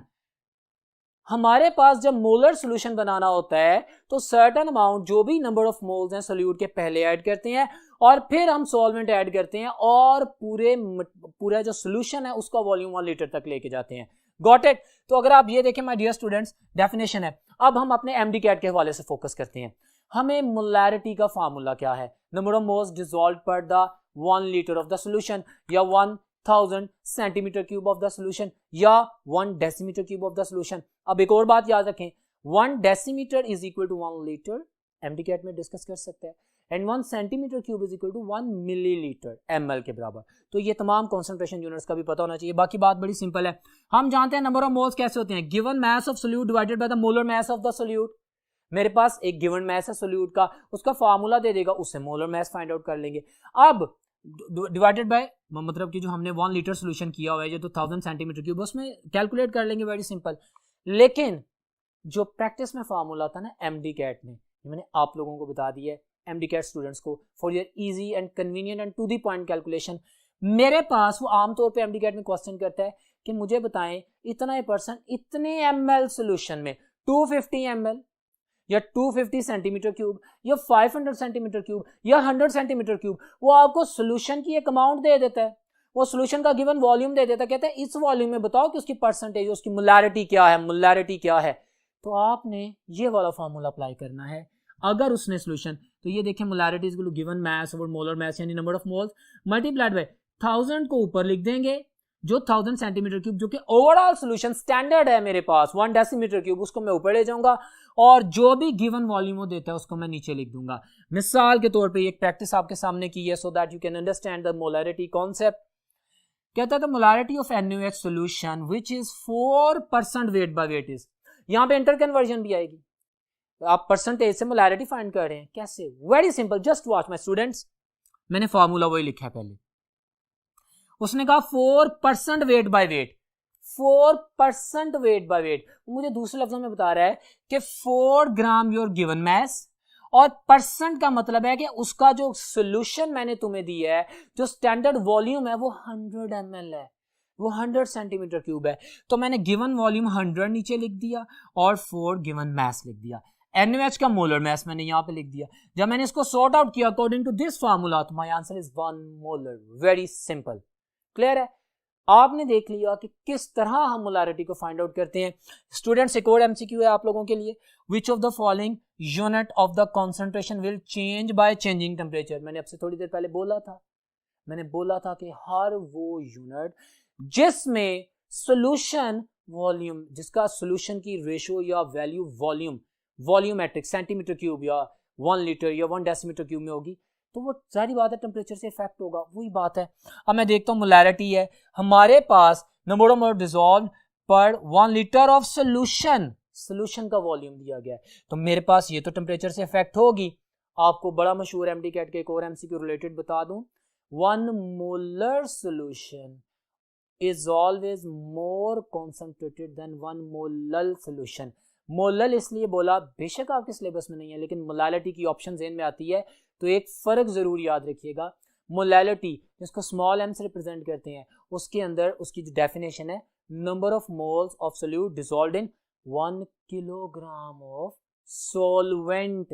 [SPEAKER 1] हमारे पास जब molar solution बनाना होता है तो certain amount जो भी number of moles हैं solute के पहले ऐड करते हैं और फिर हम सॉल्वेंट ऐड करते हैं और पूरा जो सोल्यूशन है उसका वॉल्यूम 1 लीटर तक लेके जाते हैं। Got it? तो अगर आप ये देखें माय डियर स्टूडेंट्स, डेफिनेशन है। अब हम अपने MDCAT के हवाले से फोकस करते हैं। हमें मोलैरिटी का फार्मूला क्या है? Number of moles dissolved per the 1 litre of the solution या 1000 centimetre cube of the solution या 1 decimetre cube of the solution. अब एक और बात याद रखें, 1 decimetre is equal to 1 litre, MDCAT में डिस्कस कर सकते हैं, and 1 centimetre cube is equal to 1 millilitre, ml के बराबर। तो ये तमाम कॉन्सेंट्रेशन यूनिट्स का भी पता होना चाहिए। बाकी बात बड़ी सिंपल है, हम जानते हैं नंबर ऑफ मोल्स कैसे होते हैं, given mass of solute divided by the molar mass of the solute. मेरे पास एक गिवन मास है सोल्यूट का, उसका फार्मूला दे देगा, उससे मोलर मास फाइंड आउट कर लेंगे। अब डिवाइडेड बाय मतलब कि जो हमने 1 लीटर सोल्यूशन किया हुआ है जो 1000 सेंटीमीटर क्यूब, उसमें कैलकुलेट कर लेंगे, वेरी सिंपल। लेकिन जो प्रैक्टिस में फार्मूला था ना MDCAT में, मैंने आप लोगों को बता दिया है MDCAT स्टूडेंट्स को for your easy and convenient and to the point calculation. मेरे पास वो आमतौर पे MDCAT में क्वेश्चन करता है कि मुझे बताएं इतना % इतने ml सोल्यूशन में 250 ml या 250 सेंटीमीटर क्यूब या 500 सेंटीमीटर क्यूब या 100 सेंटीमीटर क्यूब, वो आपको सोल्यूशन की एक अमाउंट दे देता है, वो सोल्यूशन का गिवन वॉल्यूम दे देता है, कहता है इस वॉल्यूम में बताओ कि उसकी परसेंटेज, उसकी मोलैरिटी क्या है, मोलैरिटी क्या है। तो आपने ये वाला फार्मूला अप्लाई करना है अगर उसने सोल्यूशन, तो ये देखें molarity is equal to given mass over molar mass यानी number of moles multiplied by 1000 को ऊपर लिख देंगे, जो 1000 सेंटीमीटर क्यूब जो कि ओवरऑल सोल्यूशन स्टैंडर्ड है मेरे पास 1 डेसीमीटर क्यूब, उसको मैं ऊपर ले जाऊंगा और जो भी गिवन वॉल्यूम वो देता है उसको मैं नीचे लिख दूंगा। मिसाल के तौर पे एक प्रैक्टिस आपके सामने की है सो that you can understand the molarity concept. कहता है the molarity of NaOH solution which is 4% wait by wait is, यहां पे इंटर कन्वर्जन भी आएगी। आप परसेंटेज से मोलैरिटी फाइंड कर रहे हैं, कैसे? Very simple, just watch my students. मैंने फार्मूला वही लिखा है पहले, उसने कहा 4% wait by wait, 4% wait by wait, मुझे दूसरे लफ्जों में बता रहा है कि 4 ग्राम योर गिवन मास, और परसेंट का मतलब है कि उसका जो सॉल्यूशन मैंने तुम्हें दिया है, जो स्टैंडर्ड वॉल्यूम है वो 100 ml है, वो 100 सेंटीमीटर क्यूब है। तो मैंने गिवन वॉल्यूम 100 नीचे लिख दिया और 4 गिवन मास लिख दिया। NaOH का मोलर मास मैंने यहां पे लिख दिया। जब मैंने इसको सॉर्ट आउट किया अकॉर्डिंग टू दिस फार्मूला, तो my answer is 1 molar. Very simple, clear है? आपने देख लिया कि किस तरह हम मोलैरिटी को फाइंड आउट करते हैं। स्टूडेंट्स, एक और MCQ है आप लोगों के लिए, which of the following unit of the concentration will change by changing temperature. मैंने आपसे थोड़ी देर पहले बोला था कि हर वो यूनिट जिसमें सोल्यूशन वॉल्यूम, जिसका सोल्यूशन की रेशियो या वैल्यू वॉल्यूमेट्रिक सेंटीमीटर क्यूब या 1 लीटर या 1 डेसीमीटर क्यूब में होगी, तो वो सारी बात है टेम्परेचर से इफेक्ट होगा, वही बात है। अब मैं देखता हूँ मोलैरिटी है हमारे पास, नंबर ऑफ मोल डिसॉल्व्ड पर 1 लीटर ऑफ सोल्यूशन का वॉल्यूम दिया गया है, तो मेरे पास ये तो टेम्परेचर से इफेक्ट होगी। आपको बड़ा मशहूर MDCAT के एक और MCQ रिलेटेड बता दूं, 1 molar solution is always more concentrated than 1 molal solution. Molal इसलिए बोला, बेशक आपके सिलेबस में नहीं है, लेकिन मोलैलिटी की ऑप्शन ज़हन में आती है, तो एक फर्क जरूर याद रखिएगा। मोलैलिटी जिसको स्मॉल m से रिप्रेजेंट करते हैं, उसके अंदर उसकी जो डेफिनेशन है, number of moles of solute dissolved in 1 kilogram of solvent.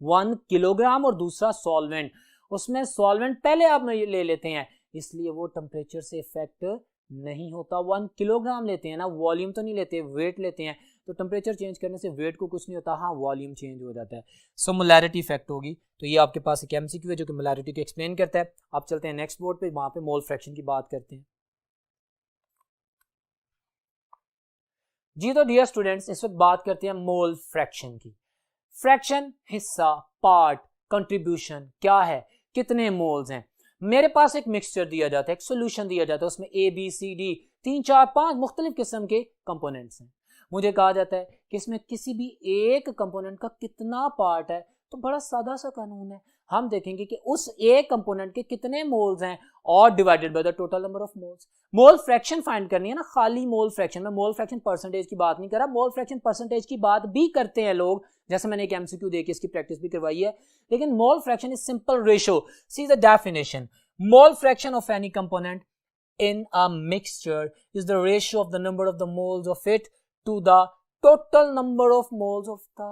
[SPEAKER 1] 1 kilogram और दूसरा सॉल्वेंट, उसमें सॉल्वेंट पहले आप ले लेते हैं, इसलिए वो टेम्परेचर से इफेक्ट नहीं होता। 1 किलोग्राम लेते हैं ना, वॉल्यूम तो नहीं लेते, वेट लेते हैं, तो टेम्परेचर चेंज करने से वेट को कुछ नहीं होता, हाँ वॉल्यूम चेंज हो जाता है। सो मोलैरिटी इफेक्ट होगी। तो ये आपके पास एक MCQ है जो कि मोलैरिटी को एक्सप्लेन करता है। आप चलते हैं नेक्स्ट बोर्ड पे, वहां पे मोल फ्रैक्शन की बात करते हैं। जी तो डियर स्टूडेंट्स, इस वक्त बात करते हैं मोल फ्रैक्शन की। फ्रैक्शन हिस्सा, पार्ट, कंट्रीब्यूशन क्या है, कितने मोल्स हैं। मेरे पास एक मिक्सचर दिया जाता है, एक सोल्यूशन दिया जाता है, उसमें ABCD 3 4 5 मुख्तलिफ किस्म के कंपोनेंट्स हैं। मुझे कहा जाता है कि इसमें किसी भी एक कंपोनेंट का कितना पार्ट है, तो बड़ा सादा सा कानून है, हम देखेंगे कि उस एक कंपोनेंट के कितने मोल्स हैं और divided by the total number of moles. Mole fraction find करनी है ना, खाली मोल फ्रैक्शन में मोल फ्रैक्शन परसेंटेज की बात नहीं कर रहा, मोल फ्रैक्शन परसेंटेज की बात भी करते हैं लोग, जैसे मैंने एक एमसीक्यू देके इसकी प्रैक्टिस भी करवाई है, लेकिन mole fraction is simple ratio. See the definition, mole fraction of any component in a mixture is the ratio of the number of the moles of it to the total number of moles of the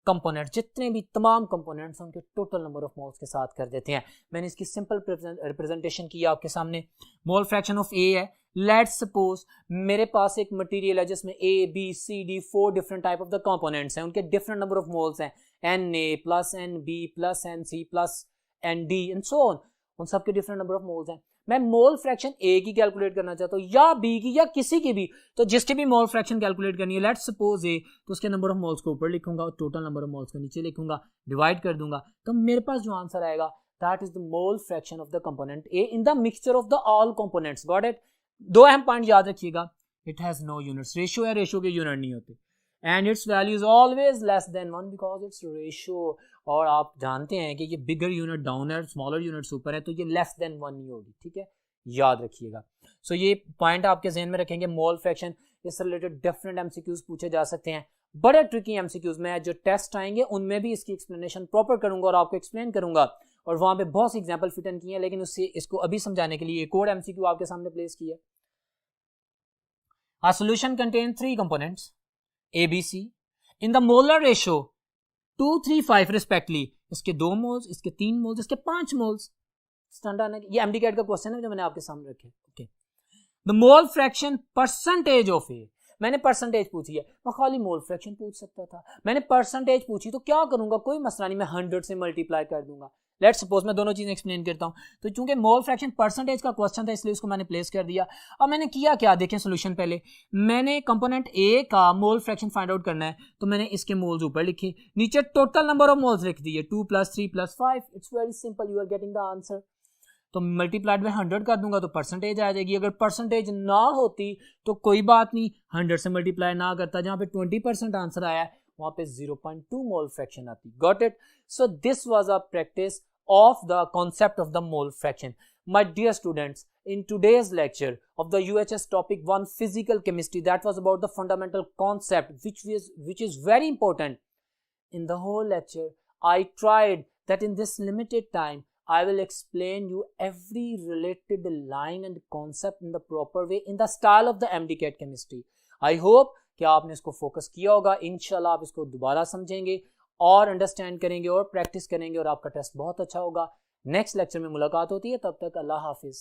[SPEAKER 1] component। जितने भी तमाम components उनके total number of moles के साथ कर देते हैं। मैंने इसकी सिंपल रिप्रेजेंटेशन की आपके सामने। मोल फ्रैक्शन ऑफ ए है, लेट्स सपोज मेरे पास एक मटेरियल है जिसमें A B C D 4 different type of the components हैं, उनके डिफरेंट नंबर ऑफ मोल्स हैं, N A plus N B plus N C plus N D and so on, उन सबके डिफरेंट नंबर ऑफ मोल्स हैं। मैं mole fraction A की calculate करना चाहता हूं या बी की या किसी की भी, तो जिसकी भी मोल फ्रैक्शन कैलकुलेट करनी है, लेट्स सपोज ए, तो उसके नंबर ऑफ मोल्स को ऊपर लिखूंगा और टोटल नंबर ऑफ मोल्स को नीचे लिखूंगा, डिवाइड कर दूंगा, तो मेरे पास जो आंसर आएगा that is the mole fraction of the component A in the mixture of the all components. Got it? दो अहम पॉइंट याद रखिएगा, it has no units, ratio है, रेशियो के यूनिट नहीं होते, and its value is always less than 1 because it's ratio. और आप जानते हैं कि ये बिगर यूनिट डाउन है, स्मॉलर यूनिट्स ऊपर है, तो ये लेस देन 1 नहीं होगी, ठीक है, याद रखिएगा। सो ये पॉइंट आपके जहन में रखेंगे। मोल फ्रैक्शन, इससे रिलेटेड डिफरेंट एमसीक्यूज पूछे जा सकते हैं, बड़े ट्रिकी एमसीक्यूज में जो टेस्ट आएंगे उनमें भी इसकी एक्सप्लेनेशन प्रॉपर करूंगा और आपको एक्सप्लेन करूंगा, और वहां पे बहुत सी एग्जांपल फिट इन की है, लेकिन उससे इसको अभी समझाने के लिए एक और एमसीक्यू आपके सामने प्लेस किया। A solution contains 3 components A, B, C in the molar ratio 2, 3, 5 respectively। इसके 2 मोल्स, इसके 3 मोल्स, इसके 5 मोल्स। स्टैंडर्ड है, ये एमडी कैट का क्वेश्चन है जो मैंने आपके सामने रखे। Okay, the mole fraction percentage of A, मैंने परसेंटेज पूछी है, मैं खाली मोल फ्रैक्शन पूछ सकता था, मैंने परसेंटेज पूछी तो क्या करूंगा, कोई मसला नहीं, मैं 100 से मल्टीप्लाई कर दूंगा। लेट्स सपोज मैं दोनों चीजें एक्सप्लेन करता हूं, तो चूंकि मोल फ्रैक्शन परसेंटेज का क्वेश्चन था इसलिए उसको मैंने प्लेस कर दिया। अब मैंने किया क्या, देखें सोल्यूशन। पहले मैंने कंपोनेंट ए का मोल फ्रैक्शन फाइंड आउट करना है, तो मैंने इसके मोल्स ऊपर लिखे, नीचे टोटल नंबर ऑफ मोल्स लिख दिए, 2 + 3 + 5। It's very simple, you are getting the answer. तो मल्टीप्लाइड में 100 कर दूंगा तो परसेंटेज आ जाएगी। अगर परसेंटेज ना होती तो कोई बात नहीं, 100 से मल्टीप्लाई ना करता, जहां पे 20% आंसर आया है वहां पे 0.2 मोल फ्रैक्शन आती। Got it? So this was a practice of the concept of the mole fraction. My dear students, in today's lecture of the UHS topic 1 physical chemistry, that was about the fundamental concept which is very important. In the whole lecture I tried that in this limited time I will explain you every related line and concept in the proper way in the style of the MDCAT chemistry. I hope कि आपने इसको focus किया होगा, इंशाल्लाह आप इसको दोबारा समझेंगे और अंडरस्टैंड करेंगे और प्रैक्टिस करेंगे और आपका टेस्ट बहुत अच्छा होगा। नेक्स्ट लेक्चर में मुलाकात होती है, तब तक अल्लाह हाफिज।